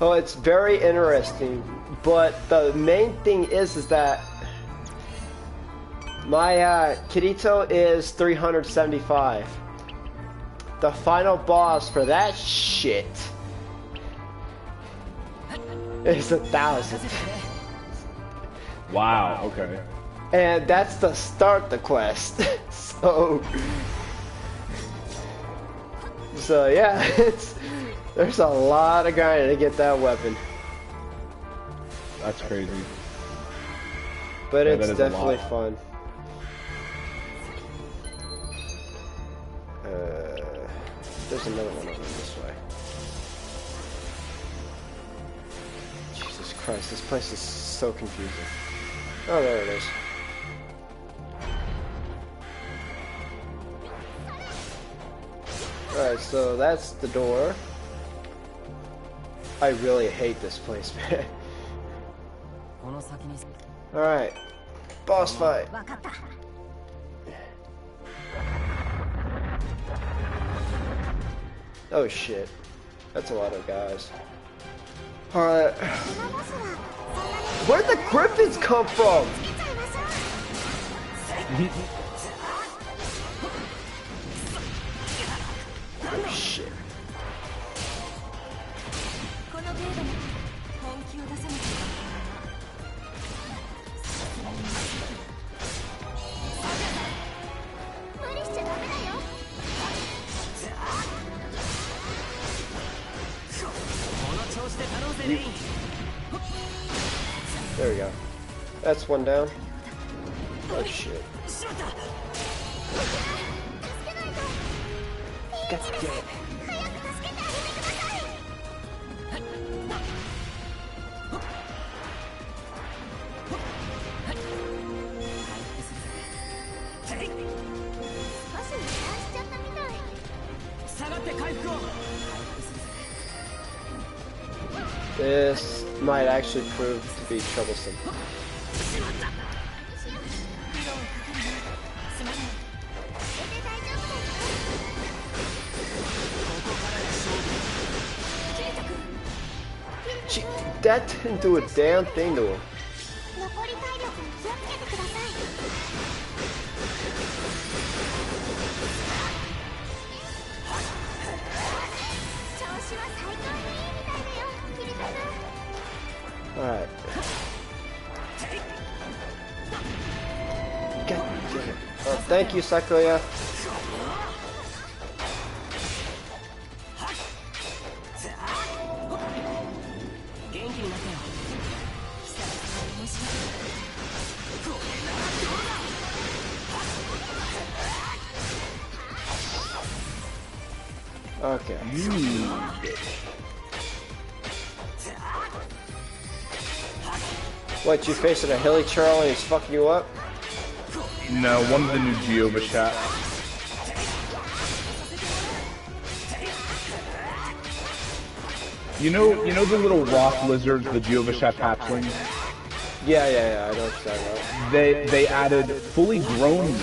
oh, it's very interesting, but the main thing is that my Kirito is 375. The final boss for that shit is 1,000. Wow, okay. And that's to start the quest. So yeah, there's a lot of grinding to get that weapon. That's crazy. But yeah, it's definitely fun. There's another one over this way. Jesus Christ, this place is so confusing. Oh, there it is. Alright, so that's the door. I really hate this place, man. Alright. Boss fight. Oh shit. That's a lot of guys. Alright. Where'd the griffins come from? Oh shit. There we go. That's one down. Oh shit. God damn it. This might actually prove to be troublesome. Gee, that didn't do a damn thing to him. Alright. God damn it. Oh, thank you, Sakuya. Okay. What, you facing a hilly churl and he's fucking you up? No, one of the new Geova chat. You know the little rock lizards, the Geova chat hatchlings? Yeah, I know what you're talking about. They added fully grown ones,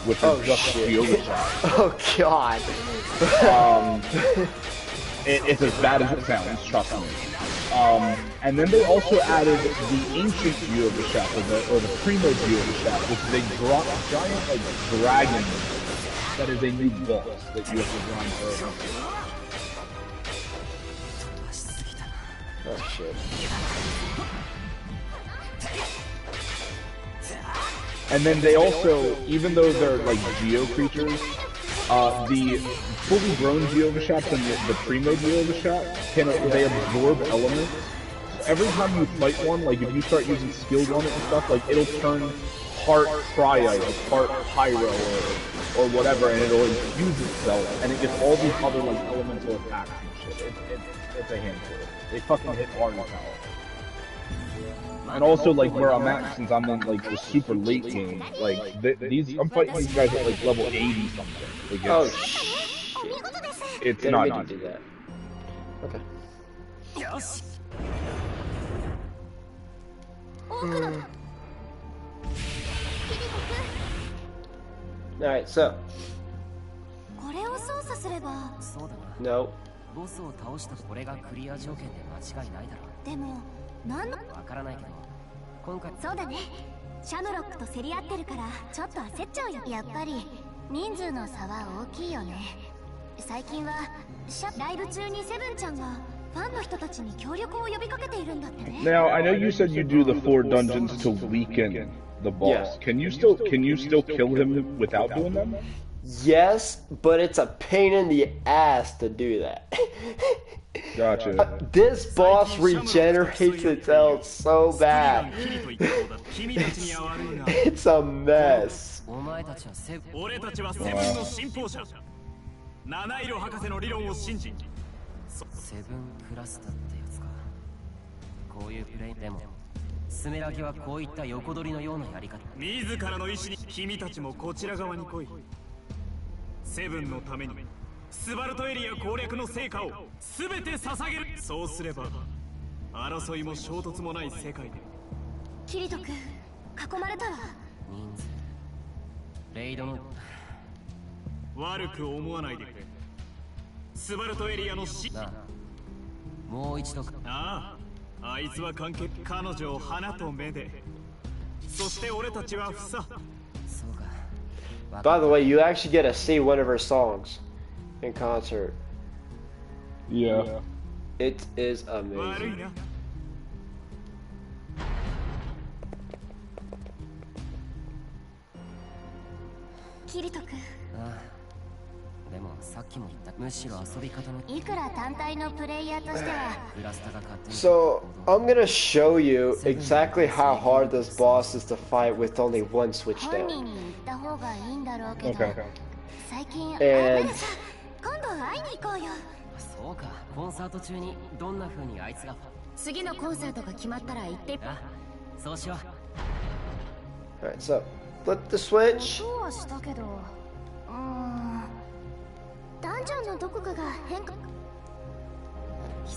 which are just Geova chat. Oh god. It's as bad as it sounds, trust me. And then they also added the ancient Geova chat, or the primo Geova chat, which is a giant like dragon that is a new boss that you have to grind for. Oh shit. And then they also, even though they're like Geo creatures, the fully grown Geova shots and the primo Geova shot they absorb elements. Every time you fight one, like if you start using skilled on it and stuff, like it'll turn part cryo, or part pyro, or whatever, and it'll infuse itself, and it gets all these other like elemental attacks and shit. It's a handful. They fucking hit hard as hell. And also, like, where I'm at, since I'm in, like, the super late game, like, I'm fighting these guys at, like, level 80 something. Like, oh, shit. It's not to do that. Okay. Alright, so. No. ボスを倒したこれがクリア条件で間違いないだろう。でも、わからないけど、今回そうだね。シャムロックと競り合ってるからちょっと焦っちゃうよ。やっぱり人数の差は大きいよね。最近はライブ中にセブンちゃんがファンの人たちに協力を呼びかけているんだってね。Now, I know you said you do the 4 dungeons to weaken the boss. Yeah. Can you still kill him without doing them? Yes, but it's a pain in the ass to do that. Gotcha. This boss regenerates itself so bad. It's a mess. 俺たちはセブンの信奉者。七色博士の理論を信じ。セブンクラスターってやつか。こういうプレイでも、スメラギはこういった横取りのようなやり方。自らの意志に君たちもこちら側に来い。セブンのためにスバルトエリア攻略の成果を全て捧げる。そうすれば争いも衝突もない世界で。キリト君、囲まれたら人数レイドの悪く思わないでくれ。スバルトエリアの死。なあ、もう一度。ああ、あいつは関係。彼女を花と目で、そして俺たちは房。そうか。By the way, you actually get to see one of her songs in concert. Yeah. It is amazing. Kirito君。でもさっきも言った。むしろ遊び方の。いくら単体のプレイヤーとしては。So I'm gonna show you exactly how hard this boss is to fight with only one switch down. Okay. 最近。今度会いに行こうよ。そうか。コンサート中にどんな風にあいつが。次のコンサートが決まったら行って。あ、そうしよう。Alright, so flip the switch. そうはしたけど。ダンジョンのどこかが変化。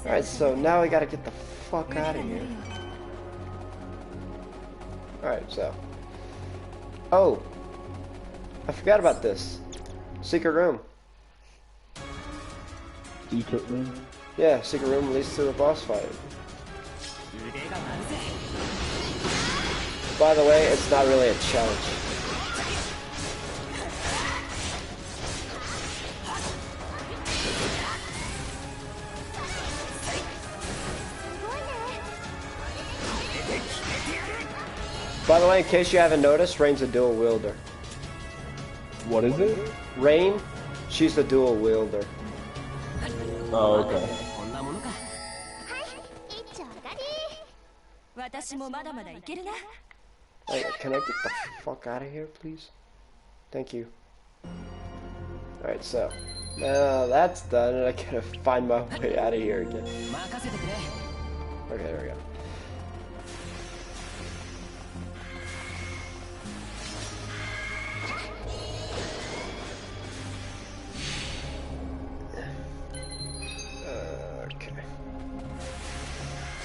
Alright, so now we gotta get the fuck out of here. Alright, so. Oh! I forgot about this. Secret room. Secret room? Yeah, secret room leads to the boss fight. By the way, it's not really a challenge. By the way, in case you haven't noticed, Rain's a dual wielder. What is it? Rain, she's a dual wielder. Oh, okay. Hey, can I get the fuck out of here, please? Thank you. Alright, so. Now that's done, and I gotta find my way out of here again. Okay, there we go.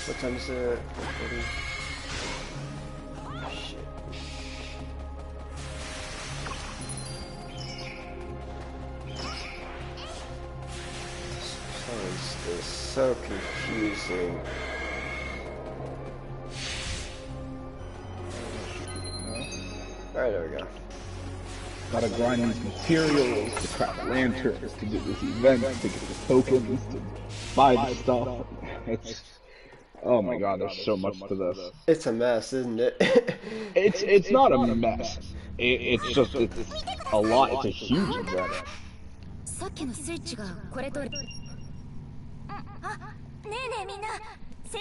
What time is it? 40. Shit. This is so confusing. Alright, there we go. Gotta grind these materials to craft lanterns, to get this event, to get the tokens, to buy the stuff. It's... Oh my god, there's so much to this. It's a mess, isn't it? It's not a mess. It's just, it's a lot. It's a huge event. さっきのスイッチがこれと。ねえねえみんな、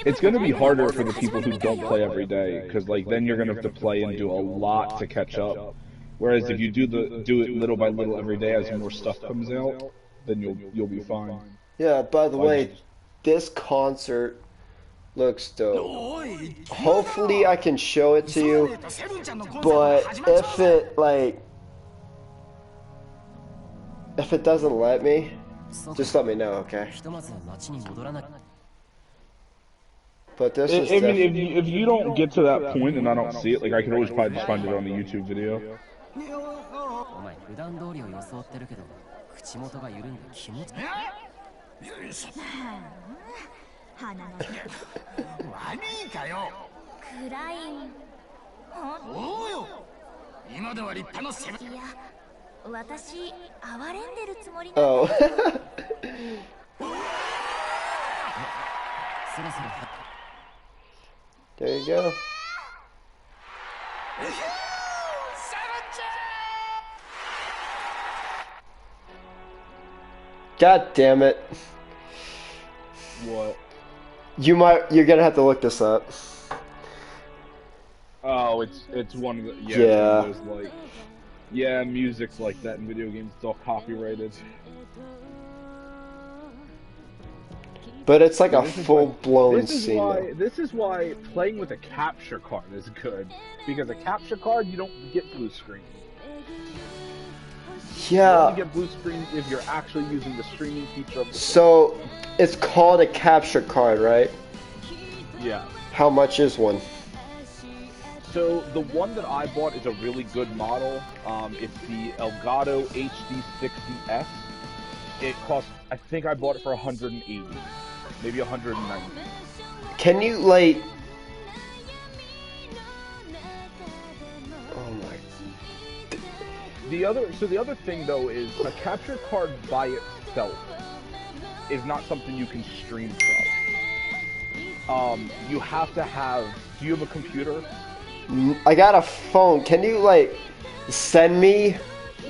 It's going to be harder for the people who don't play every day, because like then you're going to have to play and do a lot to catch up. Whereas if you do it little by little every day as more stuff comes out, then you'll be fine. Yeah. By the way, this concert looks dope. Hopefully, I can show it to you. But if it doesn't let me, just let me know, okay? But this is if you don't get to that point and I don't see it, like I can always probably just find it on the YouTube video. Oh. There you go. God damn it. What? You're gonna have to look this up. Oh, it's one of the yeah. Like, yeah, music's like that in video games. It's all copyrighted. But it's like a full-blown scene. This is why playing with a capture card is good, because a capture card you don't get blue screen. Yeah. You only get blue screen if you're actually using the streaming feature of the So, it's called a capture card, right? Yeah. How much is one? So, the one that I bought is a really good model. It's the Elgato HD60S. It costs, I think I bought it for 180, maybe 190. Can you, like... Oh my... The other thing though is a capture card by itself is not something you can stream from. You have to have. Do you have a computer? I got a phone. Can you like send me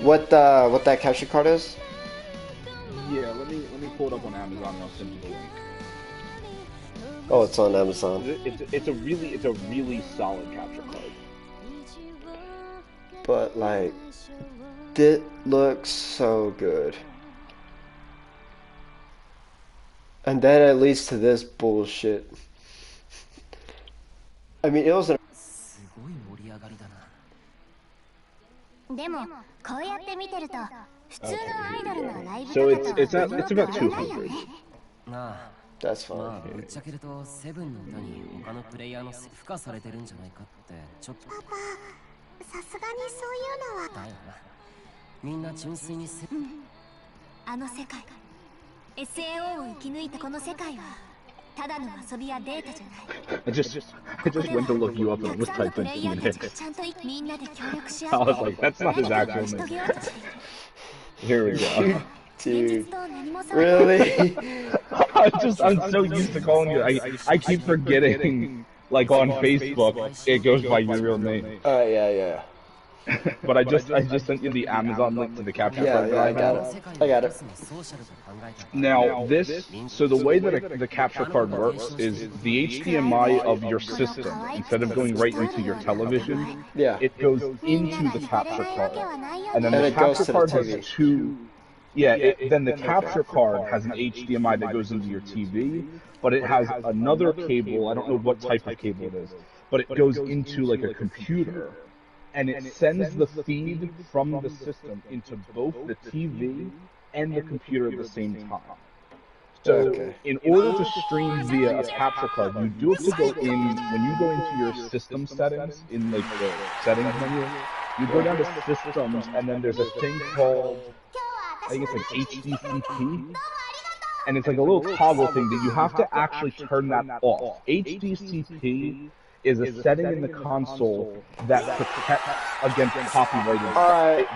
what that capture card is? Yeah, let me pull it up on Amazon and I'll send you the link. Oh, it's on Amazon. It's a really solid capture card. But like, it looks so good. And then it leads to this bullshit. I mean, it was an... So it's about 200. That's fine. I just went to look you up and it was typed in Phoenix. I was like, that's not his actual name. Here we go. Dude, really? I'm so used to calling you. I keep forgetting, like on Facebook, it goes by your real name. Yeah. But I just sent you the Amazon link to the capture card. Yeah, I got it. Now so the way that the capture card works is the HDMI of your system, instead of going right into your television, it goes into the capture card, and then the capture card has two. Yeah, then the capture card has an HDMI that goes into your TV, but it has another cable. I don't know what type of cable it is, but it goes into like a computer. And it sends the feed from the system into both the TV and the computer at the same time. So, in order to stream via a capture card, you do have to go in, when you go into your system settings, in like the settings menu, you go down to systems, and then there's a thing called, I think it's like HDCP, and it's like a little toggle thing that you have to actually turn that off. HDCP is a setting in the console that protects against copyright.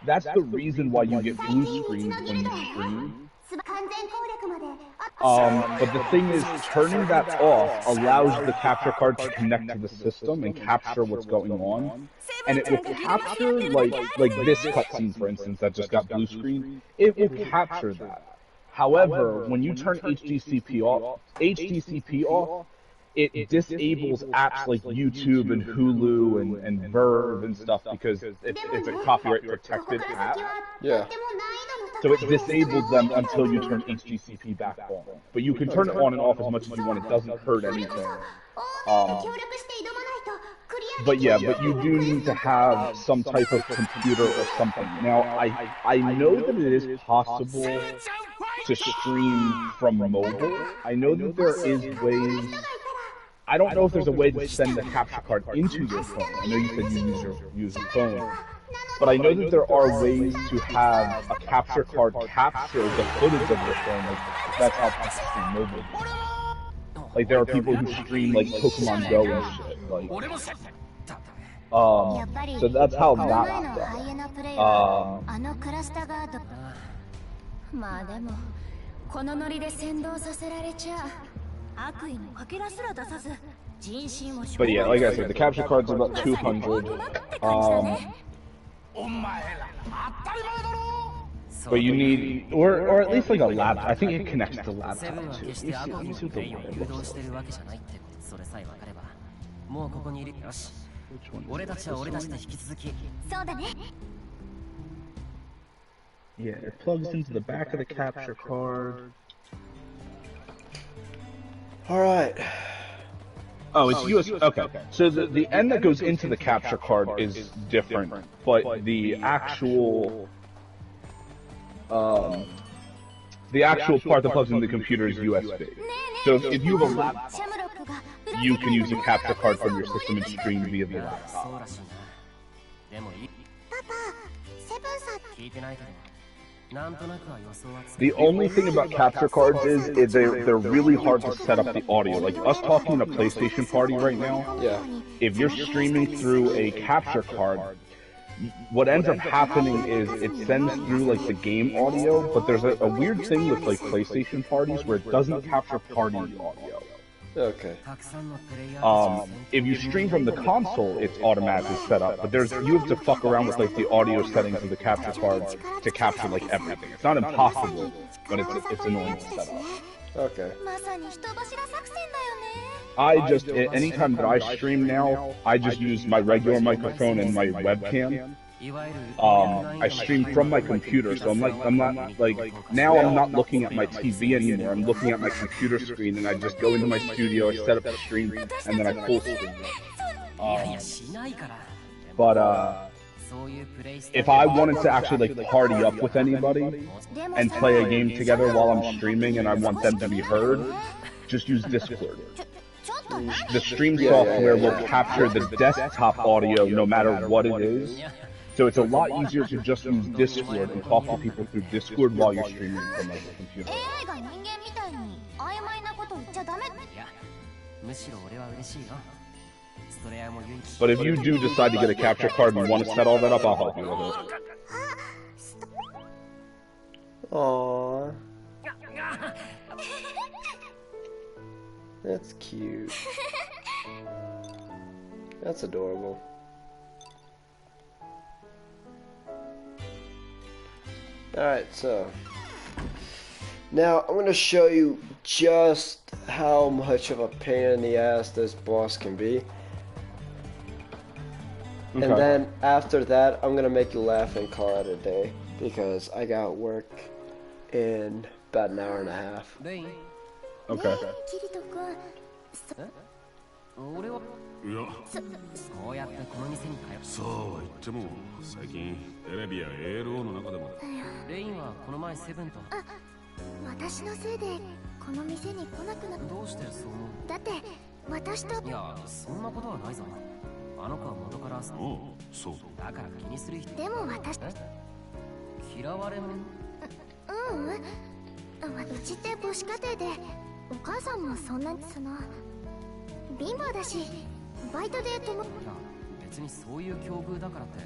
That's the reason why you get blue screens when you stream. But the thing is, turning that off allows the capture card to connect to the system and capture what's going on. And it will capture, like this cutscene, for instance, that just got blue screen. It will capture that. However, when you turn HDCP off, it disables apps like YouTube and Hulu and Verve and stuff because it's a copyright protected app. Yeah. So it disables them until you turn HDCP back on. But you can turn it on and off as much as you want. It doesn't hurt anything. But yeah, but you do need to have some type of computer or something. Now, I know that it is possible to stream from mobile. I know that there is ways. I don't know if there's a way to send the capture card into your phone. I know you said you use your phone. But I know that there are ways to have a capture card capture the footage of your phone. Like, that's how people stream mobile. Like, there are people who stream, like, Pokemon Go and shit. Like, so that's how that But yeah, like I said, the capture card's about 200. But you need, or at least like a laptop. I think it connects to laptop too. Let me see what the wire looks like. Which one is this one? Yeah, it plugs into the back of the capture card. Alright. Oh, it's USB. Okay. So the end that goes into the capture card is different, but the actual part that plugs into the computer is USB. So if you have a laptop, you can use a capture card from your system and stream via the laptop. The only thing about capture cards is they're really hard to set up the audio. Like us talking in a PlayStation party right now, Yeah. if you're streaming through a capture card, what ends up happening is it sends through like the game audio, but there's a weird thing with like PlayStation parties where it doesn't capture party audio. Okay. If you stream from the console, it's automatically set up, but you have to fuck around with like the audio settings of the capture card to capture like everything. It's not impossible, but it's annoying to set up. Okay. I just, anytime that I stream now, I just use my regular microphone and my webcam. I stream from my computer, so I'm not looking at my TV anymore. I'm looking at my computer screen, and I just go into my studio, I set up the stream, and then I full screen it. But if I wanted to actually like party up with anybody and play a game together while I'm streaming, and I want them to be heard, just use Discord. The stream software will capture the desktop audio no matter what it is. So it's a lot easier to just use Discord and talk to people through Discord while you're streaming from like a computer. But if you do decide to get a capture card and want to set all that up, I'll help you with it. Aww. That's cute. That's adorable. Alright, so now I'm going to show you just how much of a pain in the ass this boss can be. Okay. And then after that, I'm going to make you laugh and call it a day because I got work in about an hour and a half. Okay. いやそうやってこの店に通うそうは言っても最近テレビや ALO の中でもレインはこの前セブンと私のせいでこの店に来なくなった。どうしてそう思う？だって私といやそんなことはないぞ。あの子は元からそうだから気にする人でも私嫌われ者うちって母子家庭でお母さんもそんな貧乏だしバイトで別にそういう境遇だからって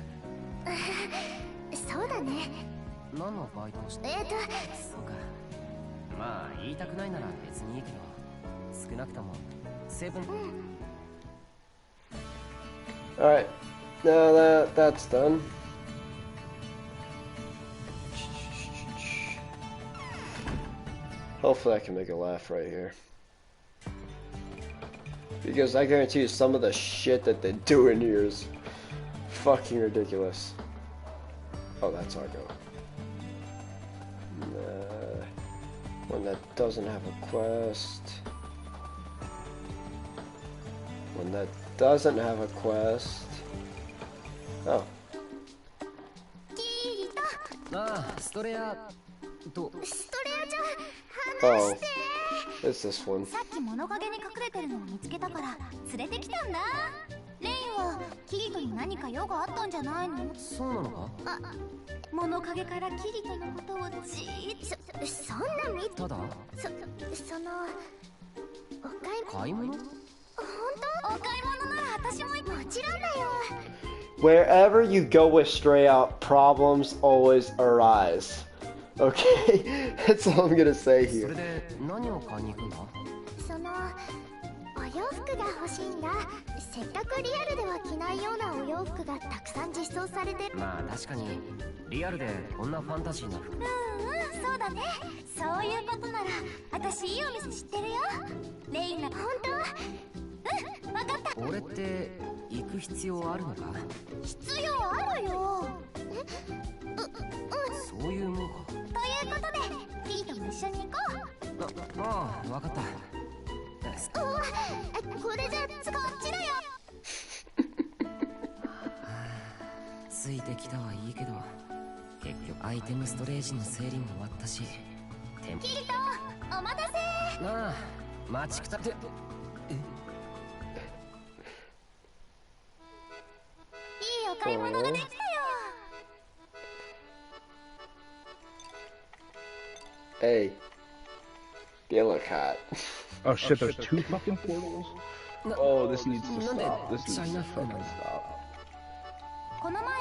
そうだね。何のバイトをしてそうかまあ言いたくないなら別にいいけど少なくともセブンAlright, now that's done. Hopefully I can make a laugh right here. Because I guarantee you some of the shit that they do in here is fucking ridiculous. Oh, that's Argo. One that doesn't have a quest. One that doesn't have a quest. Oh. Oh, it's this one. さっき物陰に隠れてるのを見つけたから連れてきたんだ。レインはキリトに何か用があったんじゃないの？そうなのか？あ、物陰からキリトのことをじーっとそんな見ただそのお買い物？本当？お買い物なら私ももちろんだよ。 Wherever you go with Stray Out, problems always arise. Okay, that's all I'm gonna say here. それで何を買いに行くんだ？そのお洋服が欲しいんだ。せっかくリアルでは着ないようなお洋服がたくさん実装されてる。まあ確かにリアルでこんなファンタジーな服。そうだね。そういうことなら私いいお店知ってるよ。レインな本当？わかった。俺って行く必要あるのか？必要あるよ。そういうもんか。ということでピートも一緒に行こう。ああ、わかった。これじゃこっちだよ。ついてきたはいいけど、結局アイテムストレージの整理も終わったし。キリト、お待たせ。なあ、待ちくたって。いいお買い物ができたよ。Hey, they look hot. Oh shit, there's two fucking portals? Oh, this needs to stop. This needs to fucking stop. この前、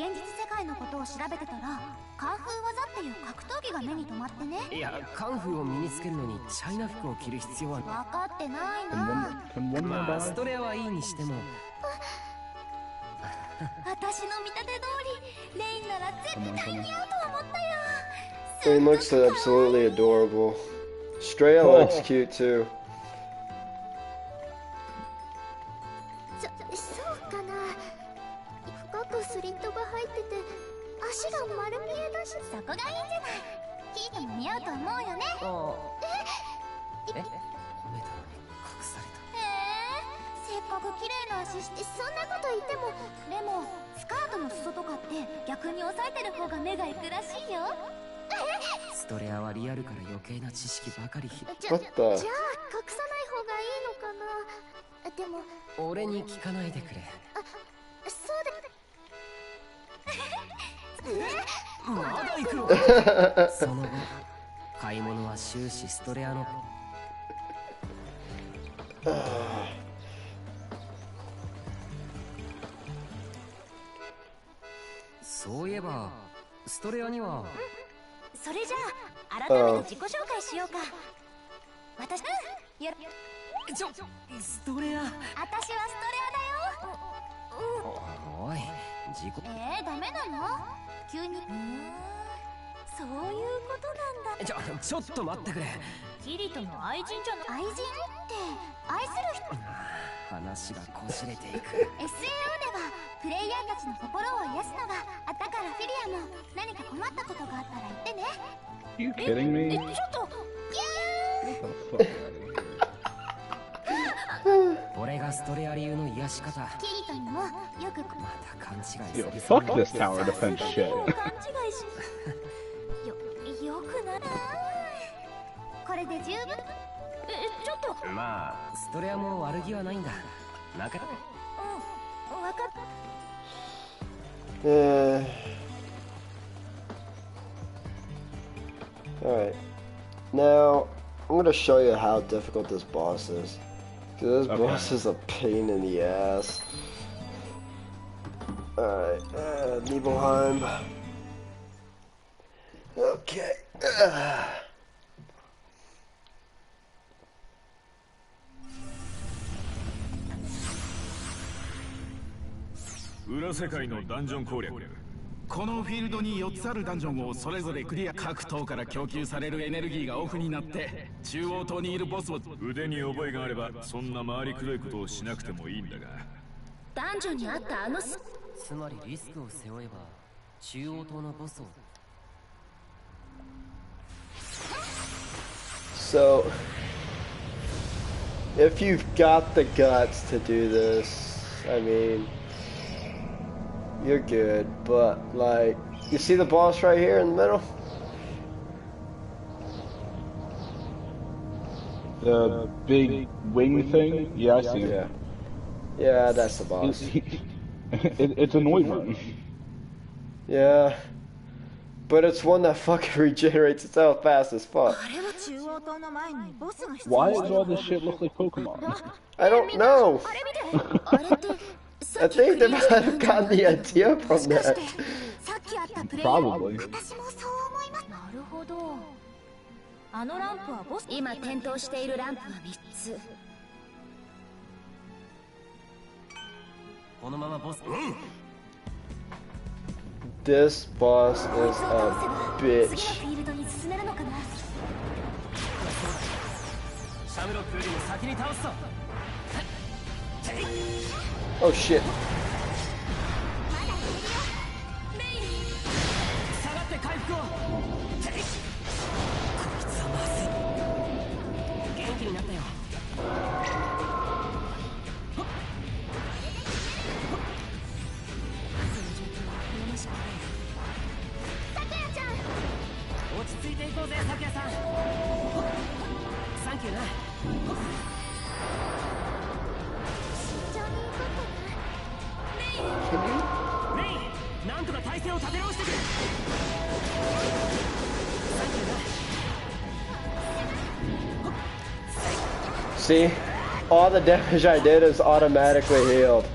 現実世界のことを調べてたら、カンフー技っていう格闘技が目に留まってね。いや、カンフーを身につけるのにチャイナ服を着る必要は分かってないな。まあ、ストレアはいいにしても。私の見立て通り、レインなら絶対似合うと思ったよ。 It looks absolutely adorable. Straya looks cute too. そうかな。深くスリットが入ってて足が丸見えだし、そこがいいんじゃない。キートも似合うと思うよね。褒めたのに隠された。せっかく綺麗な足してそんなこと言っても、でもスカートの裾とかって逆に押さえてる方が目がいくらしいよ。ストレアはリアルから余計な知識ばかりじゃあ隠さない方がいいのかな。でも俺に聞かないでくれ。そうだ。まだ行くの？その後買い物は終始ストレアのそういえばストレアにはそれじゃあ改めて自己紹介しようか。私ストレア。私はストレアだよ。おい、自己ダメなの？急にそういうことなんだ。ちょっと待ってくれ。キリトの愛人じゃない。愛人って愛する人。話がこじれていく。 SAO ではプレイヤーたちの心を癒すのが。だからフィリアも何か困ったことがあったら言ってね。You kidding me? ちょっと俺がストレア流の癒し方。キリトにもよくまた勘違いす Yo, る。 fuck this tower defense shit. 勘違いしよくなる。これで十分。ちょっとまあストレアも悪気はないんだ。なんか分かった。Alright. Now, I'm gonna show you how difficult this boss is. Because this boss is a pain in the ass. Alright, Nibelheim. Okay. 裏世界のダンジョン攻略。このフィールドに4つあるダンジョンをそれぞれクリア。各塔から供給されるエネルギーがオフになって中央塔にいるボスを腕に覚えがあればそんな回りくどいことをしなくてもいいんだが。ダンジョンにあったあのつまりリスクを背負えば中央塔のボスを。So, if you've got the guts to do this, I mean, you're good, but like, you see the boss right here in the middle? The big wing thing? Yeah, I see it. Yeah, that's the boss. It's a Noivern. Yeah. But it's one that fucking regenerates itself fast as fuck. Why does all this shit look like Pokemon? I don't know. I think they might have gotten the idea from that. Probably. 今点灯しているランプは3つ。このままボス。This boss is a bitch. シャムロックよりも先に倒すぞ。Oh shit. 下がって回復を。こいつはまずい。元気になったよ。落ち着いていこうぜ、サキヤさん。サンキューな。メイン、なんとか体勢を立て直してくれ。サンキューな。 See? All the damage I did is automatically healed.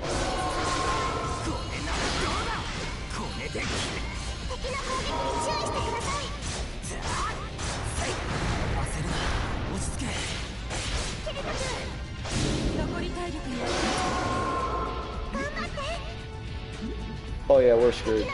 Oh yeah, we're screwed.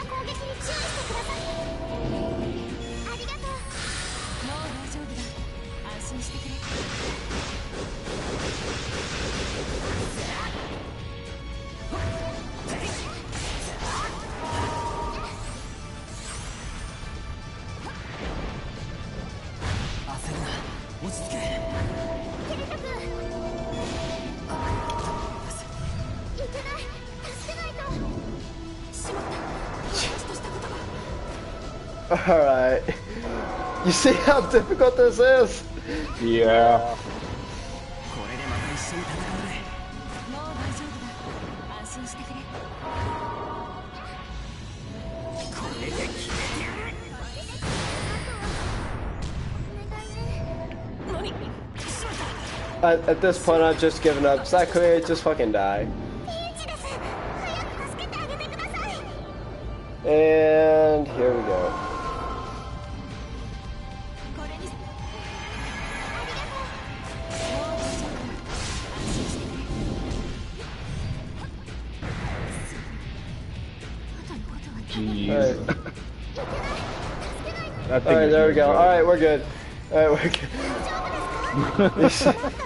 Alright. You see how difficult this is? Yeah. At this point, I've just given up. Is that clear? Just fucking die. And here we go. Jeez. Alright, there we go. Alright, we're good. Alright, we're good.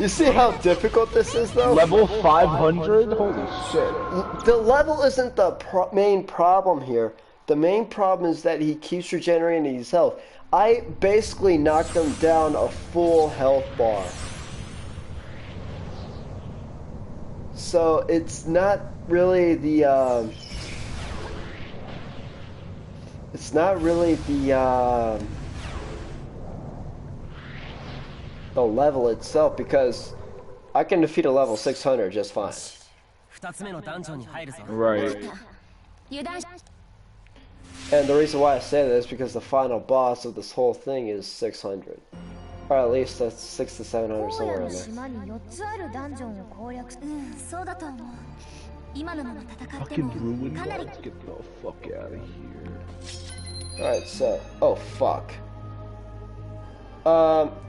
You see how difficult this is, though? Level 500? Holy shit. The level isn't the main problem here. The main problem is that he keeps regenerating his health. I basically knocked him down a full health bar. So it's not really the, it's not really the level itself, because I can defeat a level 600 just fine. Right. And the reason why I say that is because the final boss of this whole thing is 600. Or at least that's 600 to 700 somewhere in there. Fucking ruined. Let's get the fuck out of here. Alright, so... Oh, fuck.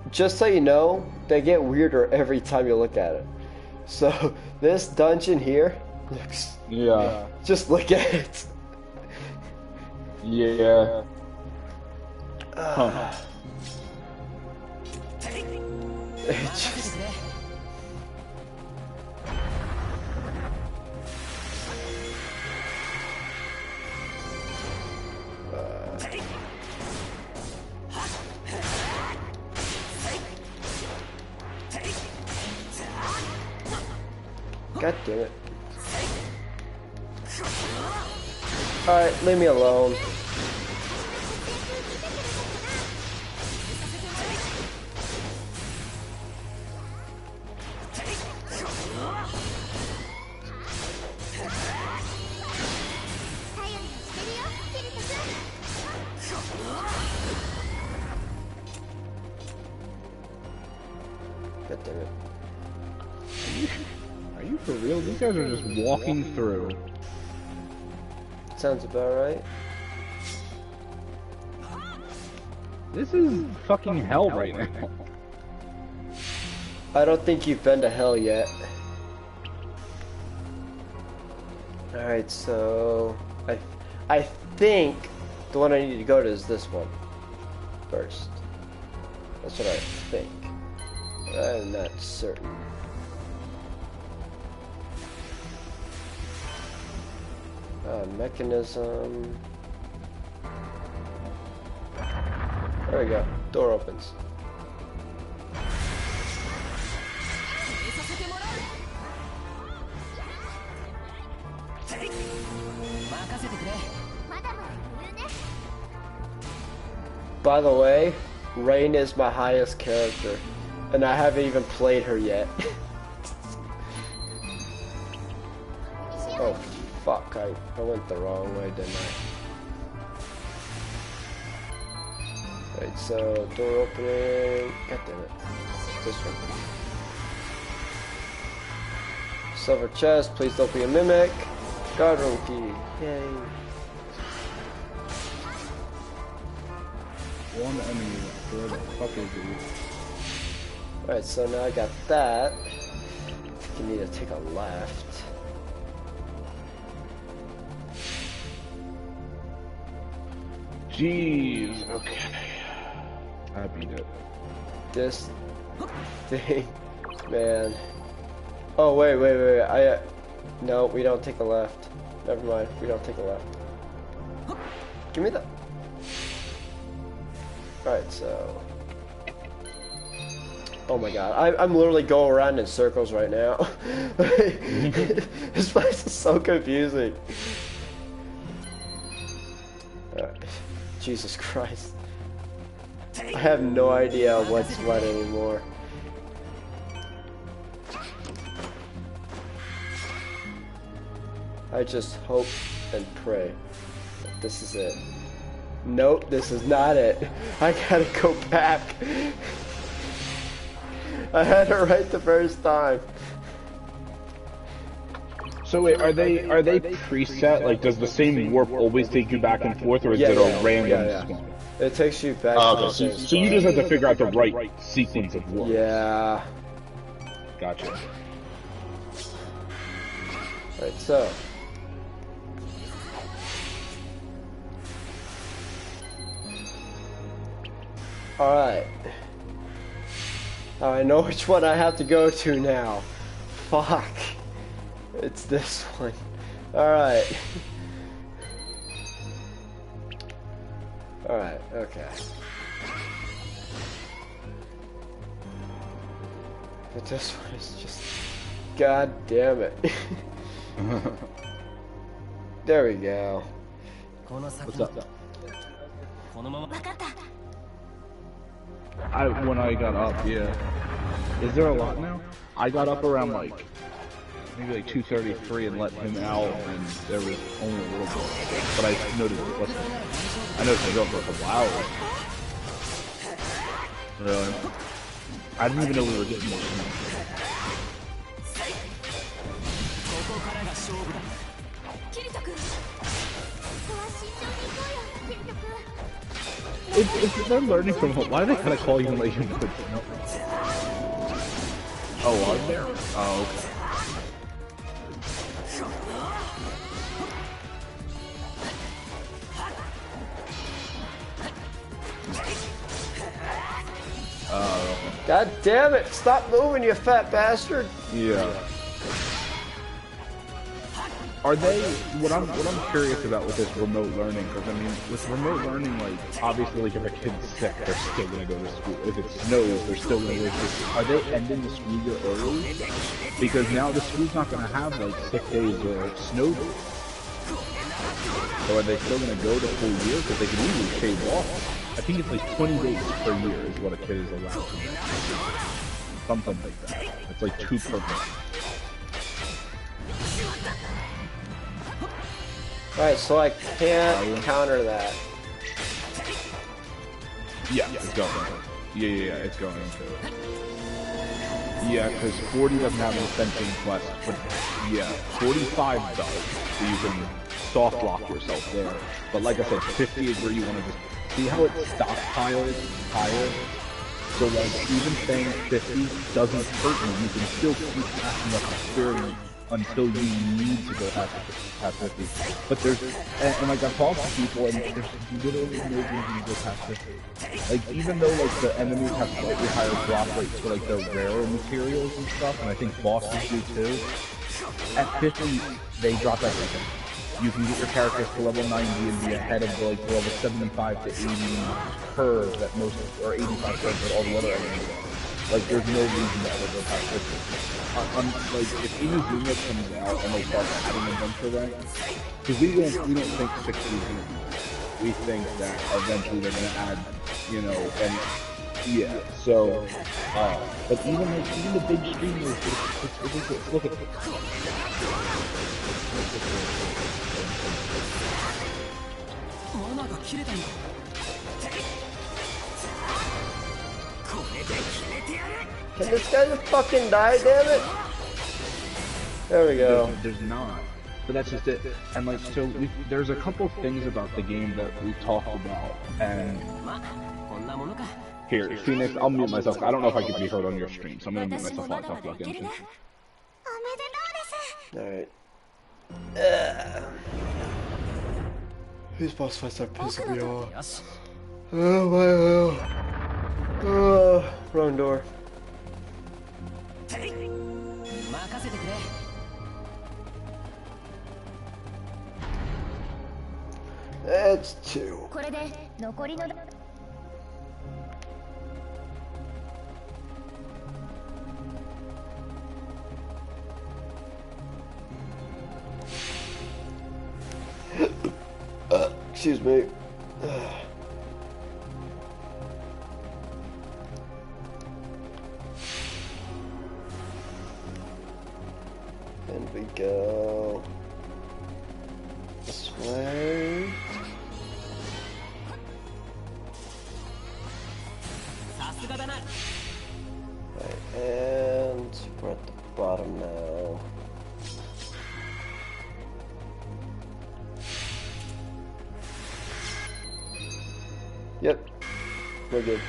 Just so you know, they get weirder every time you look at it. So, this dungeon here looks... Yeah. Just look at it. Yeah. Huh. Just... God damn it. Alright, leave me alone. God damn it. Are you for real? These guys are just walking through. Sounds about right. This is fucking hell right now. I don't think you've been to hell yet. Alright, so... I think the one I need to go to is this one. First. That's what I think. I'm not certain. Mechanism. There we go. Door opens. By the way, Rain is my highest character, and I haven't even played her yet. Oh fuck, I went the wrong way, didn't I? Right, so door opening. God damn it. This one. Silver chest, please don't be a mimic. Guard room key. Yay. One enemy left. Where the fuck is he? Alright, so now I got that. You need to take a left. Jeez, okay. I beat it. This thing, man. Oh, wait. No, we don't take a left. Never mind, we don't take a left. Give me that. Alright, so... Oh my god, I'm literally going around in circles right now. This place is so confusing. Alright. Jesus Christ. I have no idea what's what anymore. I just hope and pray that this is it. Nope, this is not it. I gotta go back. I had it right the first time. So wait, are they preset? Like, does the same warp always take you back and forth, or is it a random spawn? It takes you back to the same so you just have to figure out the right sequence of warps. Yeah. Gotcha. Right, so. Alright. Now I know which one I have to go to now. Fuck. It's this one. Alright. Alright, okay. But this one is just... God damn it. There we go. What's up? When I got up, yeah. Is there a lot now? I got up around like maybe like 2:33 and let him out, and there was only a little bit. But I noticed it wasn't. I noticed it was over for a couple hours. Really? I didn't even know we were getting more. If they're learning from home, why do they kind of call you like you would? Oh, are there? Oh, okay. God damn it! Stop moving, you fat bastard! Yeah. Are they, what I'm curious about with this remote learning, because I mean, with remote learning, like, obviously, like, if a kid's sick, they're still gonna go to school. If it snows, they're still gonna go to school. Are they ending the school year early? Because now the school's not gonna have, like, sick days or snow days. So are they still gonna go the full year? Because they can easily shave off. I think it's like 20 days per year is what a kid is allowed to do. Something like that. It's like 2 per month. Alright, so I can't counter that. Yeah, it's going. Yeah, it's going into it. Yeah, because 40 doesn't have an ascension quest, but yeah, 45 does. So you can soft lock yourself there. But like I said, 50 is where you want to just see how it stockpiles higher. So like even saying 50 doesn't hurt you. You can still keep passing up experience until you need to go past 50. But there's, and like I've talked to people, and there's literally no reason to go past 50. Like even though like the enemies have slightly higher drop rates for like their rarer materials and stuff, and I think bosses do too, at 50 they drop everything. You can get your characters to level 90 and be ahead of like the level 75 to 80 curve that most, or 85 curve that all the other enemies are. Like, there's no reason to ever go past 50. Like, if Inazuma comes out and they start adding adventure ranks, because we don't think 60 is going to be there. We think that eventually they're going to add, you know, and yeah, so, but even the big streamers, it's ridiculous. Look at it. Can this guy just fucking die, damn it? There we go. There's not. But that's just it. And like, so there's a couple things about the game that we talked about, and here, Phoenix, I'll mute myself. I don't know if I can be heard on your stream, so I'm gonna mute myself while I talk about Genshin. Alright. These boss fights are pissing me off. Oh my god. Wrong door. It's 2. Excuse me. And we go this way. Right, and we're at the bottom now. Yep, we're good.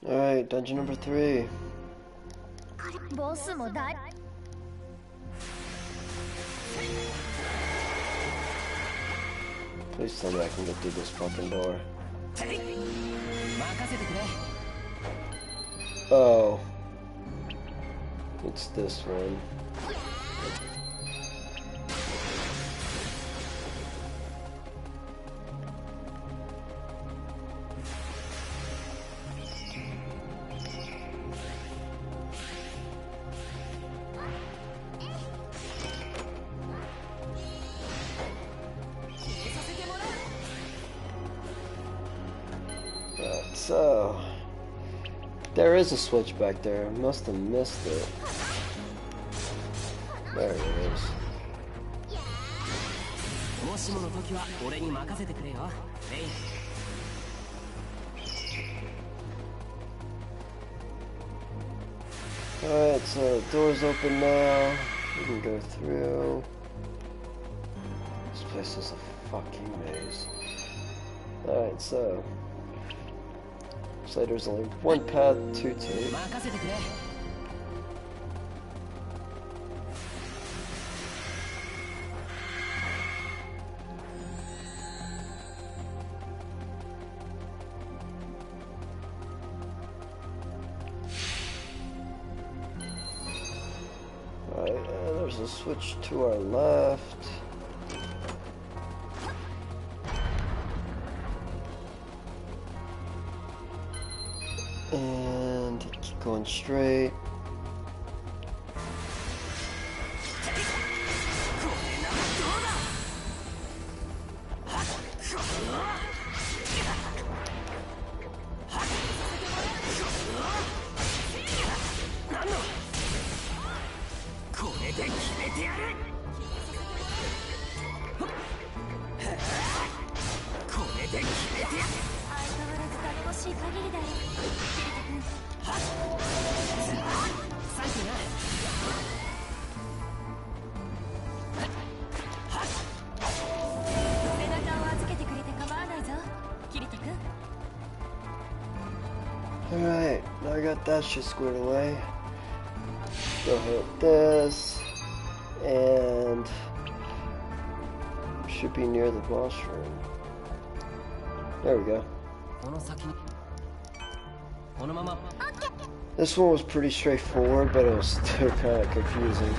Alright, dungeon number 3. Please tell me I can get through this fucking door. Oh. It's this one. So, there is a switch back there. I must have missed it. There it is. もしもの時は俺に任せてくれよ、レイン。Alright, so doors open now. We can go through. This place is a fucking maze. Alright, so there's only one path to take. There's a switch to our left. And keep going straight. Alright, now I got that shit squared away. Go hit this, and should be near the boss room. There we go. This one was pretty straightforward, but it was still kind of confusing.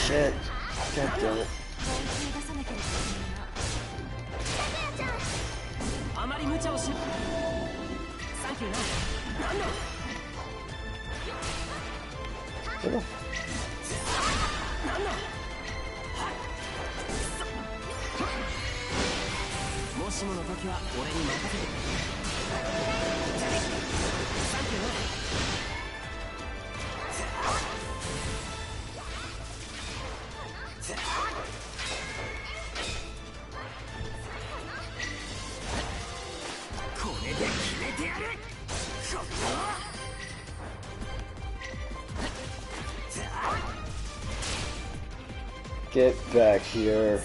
Shit. God damn it. Oh. もしもの時は俺に任せてくれ。サンキューな。これで決めてやる。Get back here.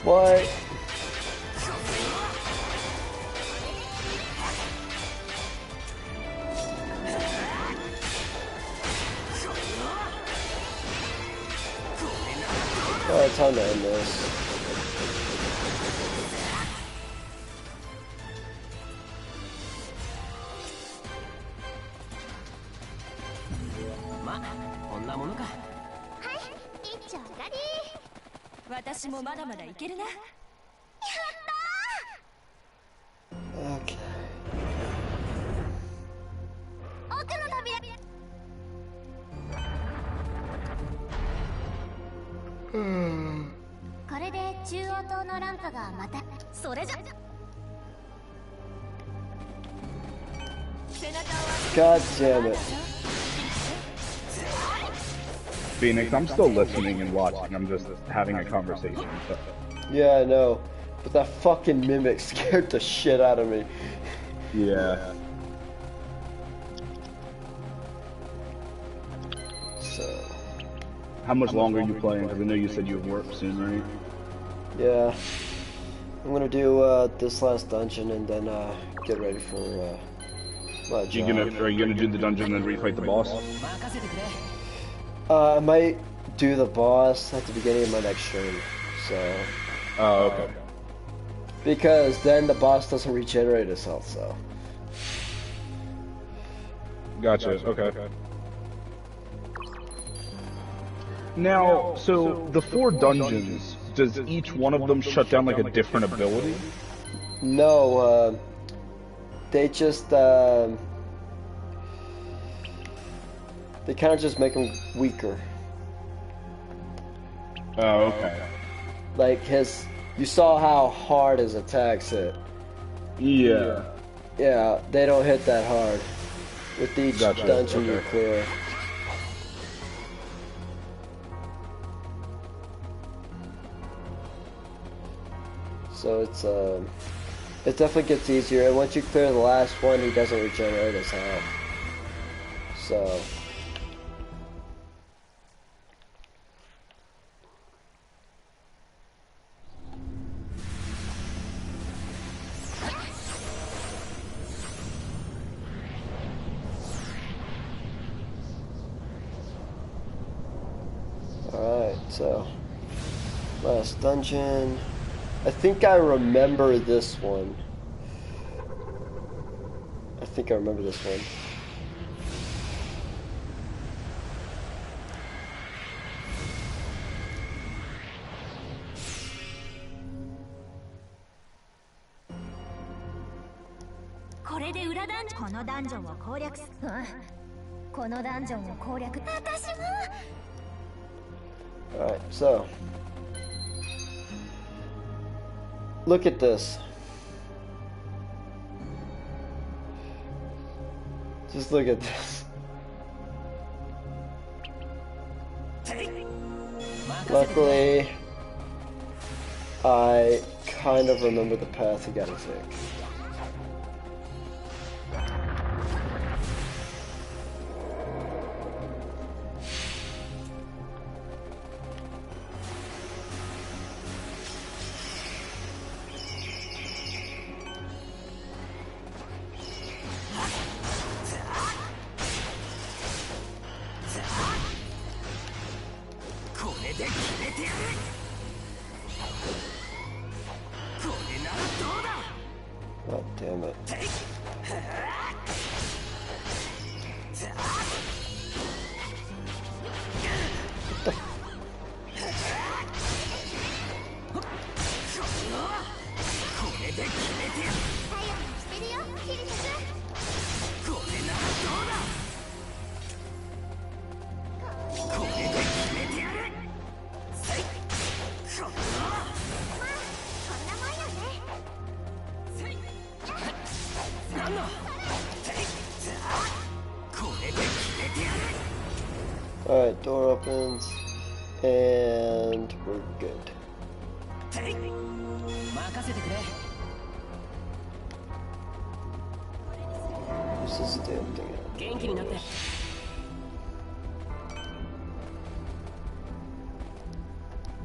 What? Oh, it's time to end this. Okay. これで中央塔のランプがまたそれじゃ God damn it. Phoenix, I'm still listening and watching. I'm just having a conversation. So. Yeah, I know. But that fucking mimic scared the shit out of me. Yeah. So. How much longer are you playing? Because I know you said you have work soon, right? Yeah. I'm gonna do this last dungeon and then get ready for my job. Are you gonna do the dungeon and then refight the boss? I might do the boss at the beginning of my next stream. So. Oh, okay. Because then the boss doesn't regenerate itself, so. Gotcha, okay. Now, so the 4 dungeons, does each one of them shut down like a different ability? No, they just, they kind of just make him weaker. Oh, okay. Like you saw how hard his attacks hit. Yeah. Yeah, they don't hit that hard with each dungeon you clear. So it definitely gets easier, and once you clear the last one, he doesn't regenerate his health. So. Alright, so last dungeon. I think I remember this one. I think I remember this one. Alright, so look at this. Just look at this. Luckily, I kind of remember the path he gotta take. God damn it. Alright, door opens, and we're good. What's this damn thing at?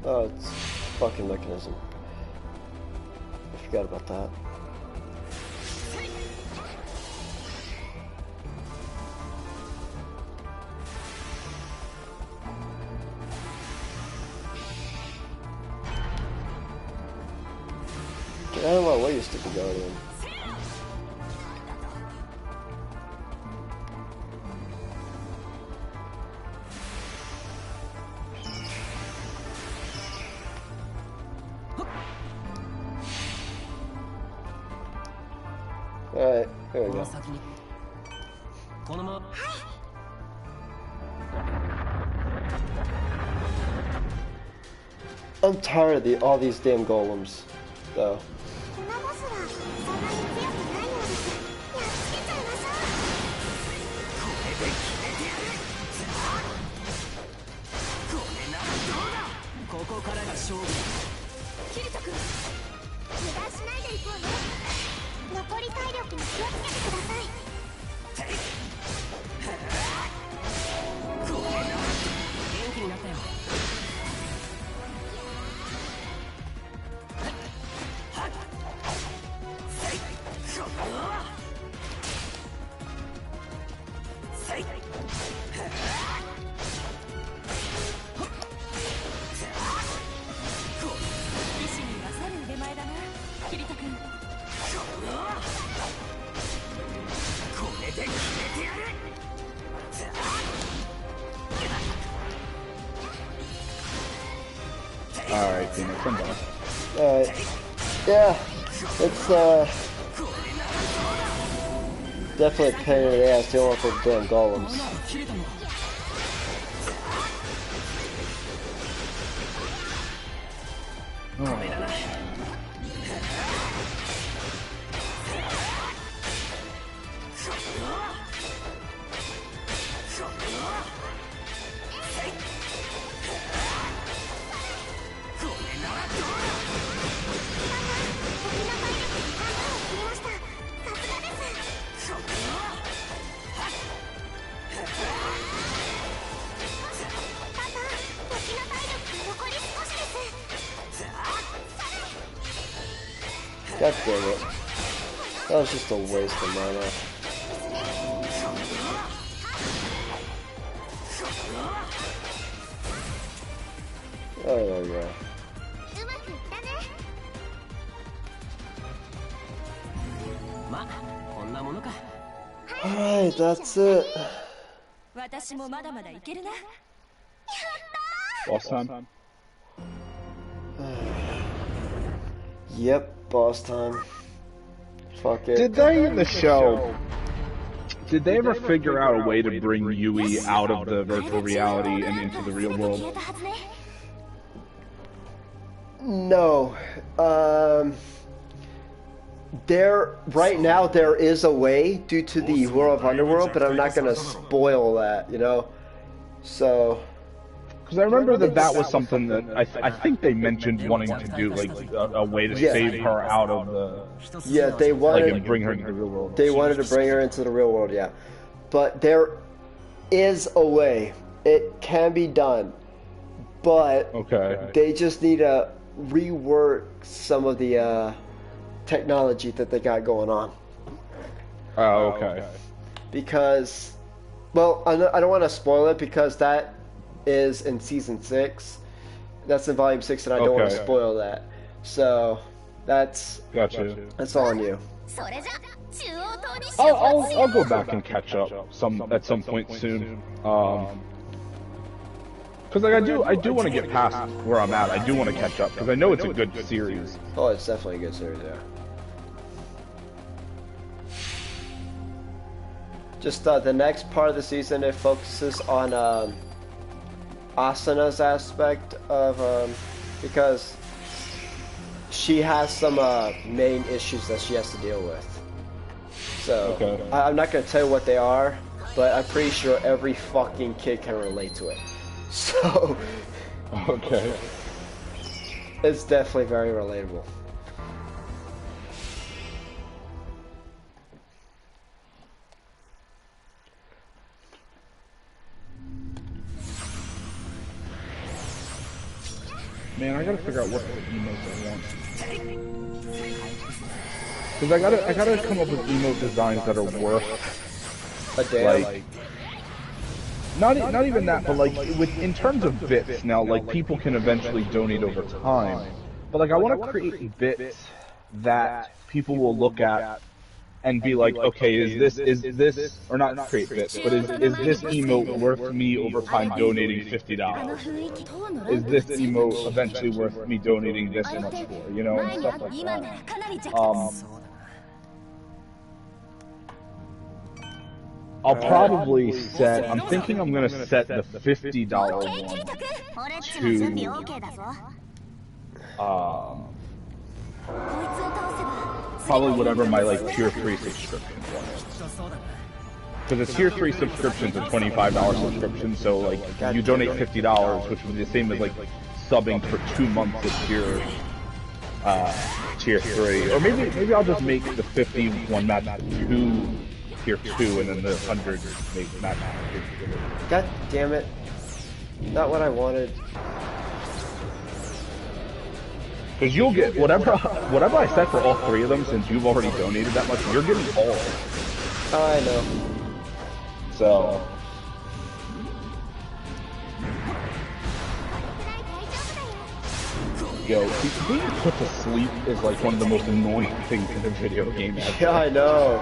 Oh, it's fucking mechanism. I forgot about that. Get out of my way, you stupid guardian. Alright, there we go. I'm tired of all these damn golems, though. Alright, Phoenix, I'm done. Alright. Yeah, it's definitely a pain in the ass dealing with those damn golems. God damn it. That was just a waste of mana. Oh, there we go. Alright, that's it. Boss time? Yep, boss time. Fuck it. Did they in the show, did they ever figure out a way to bring Yui out of the virtual reality and into the real world? No. Right now there is a way due to the World of Underworld, but I'm not gonna spoil that, you know? So... Because I remember that was something that I think they mentioned wanting to do, like a way to save her out of the... Yeah, they wanted... Like, bring her into the real world. They wanted to bring her into the real world, yeah. But there is a way. It can be done. But they just need to rework some of the technology that they got going on. Oh, okay. Because... Well, I don't want to spoil it because that is in season 6. That's in volume 6, and I don't want to spoil that. So that's that's all on you. I'll go back and catch up at some point soon. Because like I do want to get past where I'm at. I do want to catch up because I know it's a good series. Oh, it's definitely a good series, yeah. Just the next part of the season, it focuses on Asana's aspect of because she has some main issues that she has to deal with. So I'm not gonna tell you what they are, but I'm pretty sure every fucking kid can relate to it. So it's definitely very relatable. Man, I gotta figure out what emotes I want. Because I gotta come up with emote designs that are worth a damn. Like, not even that, but like in terms of bits now, like people can eventually donate over time. But like I want to create bits that people will look at and be like, okay, is this or not create bits, but is this emote worth me over time donating $50? Is this emote eventually worth me donating this much for? You know, and stuff like that. I'll probably set, I'm thinking I'm going to set the $50 one to, probably whatever my, like, tier 3 subscription was. Because a tier 3 subscription is a $25 subscription, so, like, you donate $50, which would be the same as, like, subbing for 2 months of tier 3. Or maybe I'll just make the 50 one match tier 2 and then the 100 make match tier 3. God damn it. Not what I wanted. Because you'll get whatever I set for all 3 of them, since you've already donated that much, you're getting all of it. Oh, I know. So yo, being put to sleep is like one of the most annoying things in a video game ever. Yeah, I know.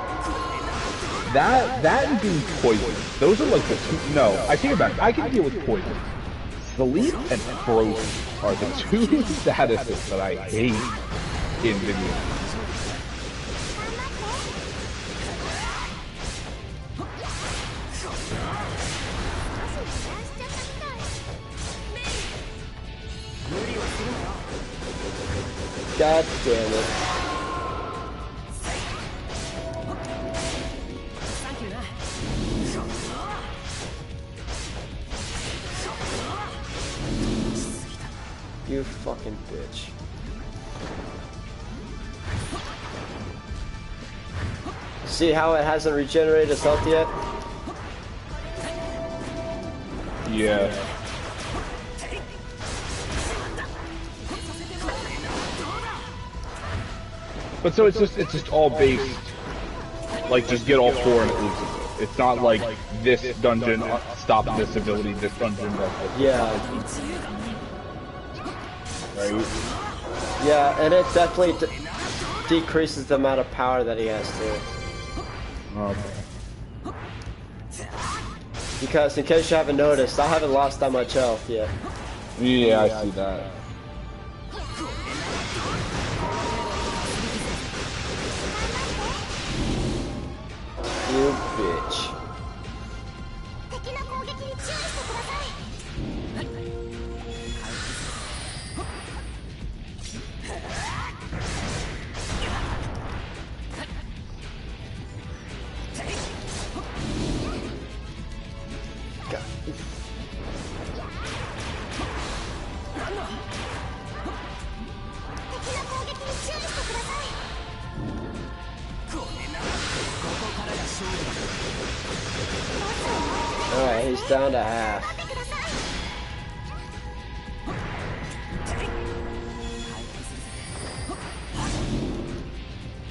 That and being poisoned. Those are like the two. No, I think about it. I can deal with poison. Sleep and frozen are the 2 statuses that I hate in video games. God damn it. You fucking bitch. See how it hasn't regenerated its health yet? Yeah. But so it's just all based, like, just get all 4 and it loses it. It's not like this dungeon stops this ability, this dungeon does this. Yeah. Right? Yeah, and it definitely decreases the amount of power that he has to. Okay. Because, in case you haven't noticed, I haven't lost that much health yet. Yeah, I see that. You bitch. Alright, he's down to half.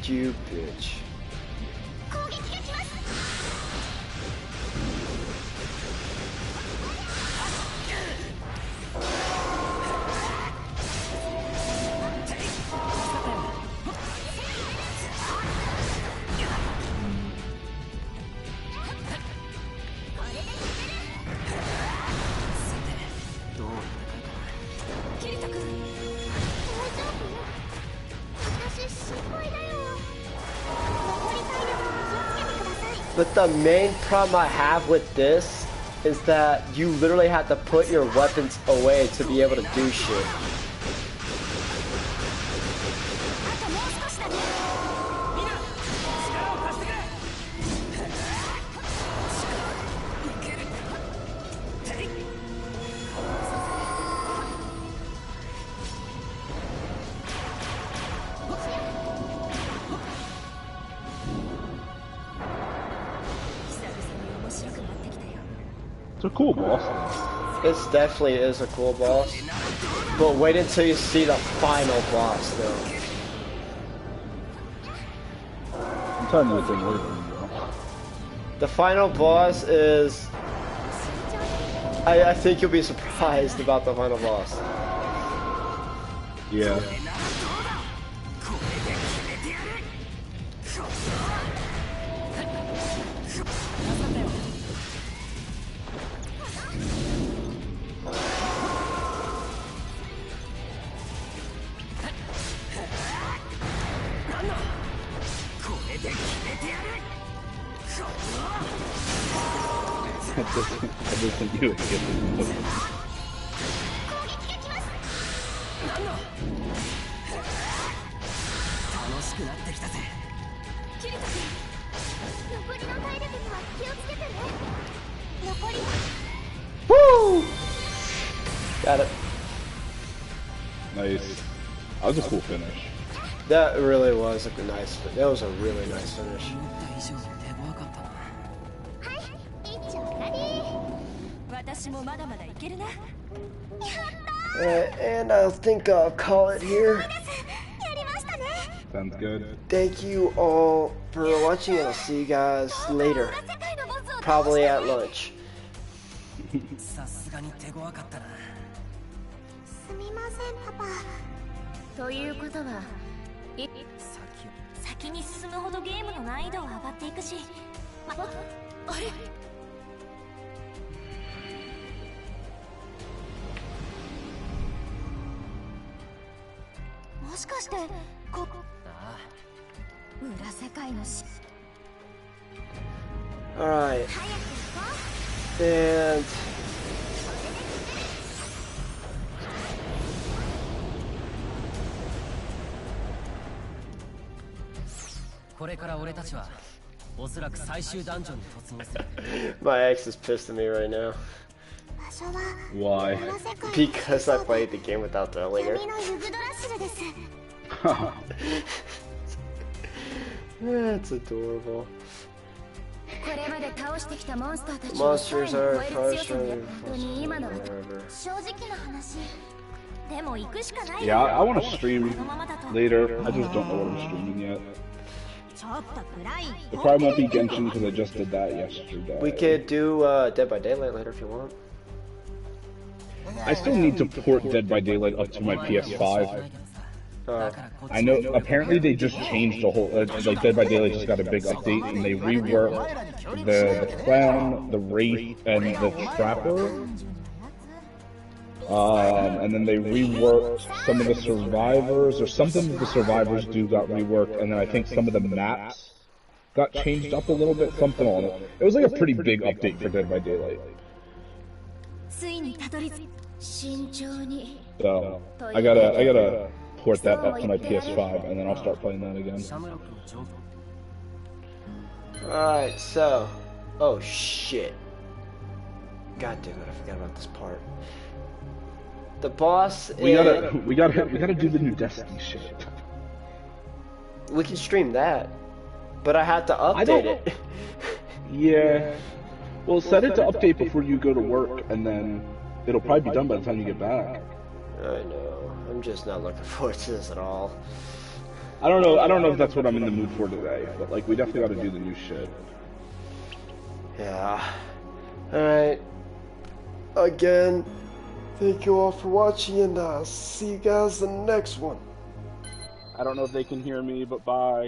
You bitch. But the main problem I have with this is that you literally have to put your weapons away to be able to do shit. It's a cool boss. This definitely is a cool boss. But wait until you see the final boss, though. I'm telling you, it's in order. The final boss is... I think you'll be surprised about the final boss. Yeah. I just think you would get this. Woo! Got it. Nice. That was a cool finish. That really was a nice. That was a really nice finish. And I think I'll call it here. Sounds good. Thank you all for watching, and I'll see you guys later. Probably at lunch. さすがに手強かったな。すみません、パパ。ということは、先に進むほどゲームの難易度は上がっていくし、あれ？もしかしてここ裏世界のし Alright. And my ex is pissed at me right now. Why? Because I played the game without telling her. That's adorable. Monsters are frustrating. Yeah, I want to stream later. I just don't know what I'm streaming yet. It probably won't be Genshin because I just did that yesterday. We could do Dead by Daylight later if you want. I still need to port Dead by Daylight up to my PS5. I know, apparently they just changed the whole, like Dead by Daylight just got a big update and they reworked the clown, the wraith, and the trapper. And then they reworked some of the survivors, or something of the survivors got reworked, and then I think some of the maps got changed up a little bit, something on it. It was like a pretty big update for Dead by Daylight. So, I gotta port that up to my PS5, and then I'll start playing that again. Alright, so... Oh shit. God damn it, I forgot about this part. The boss we gotta do the new Destiny shit. We can stream that. But I have to update it. Yeah. Well, set it to update before you go to work, and then it'll probably be done by the time you get back. I know. I'm just not looking forward to this at all. I don't know if that's what I'm in the mood for today, but like we definitely got to do the new shit. Yeah. Alright. Again, thank you all for watching, and I'll see you guys in the next one. I don't know if they can hear me, but bye.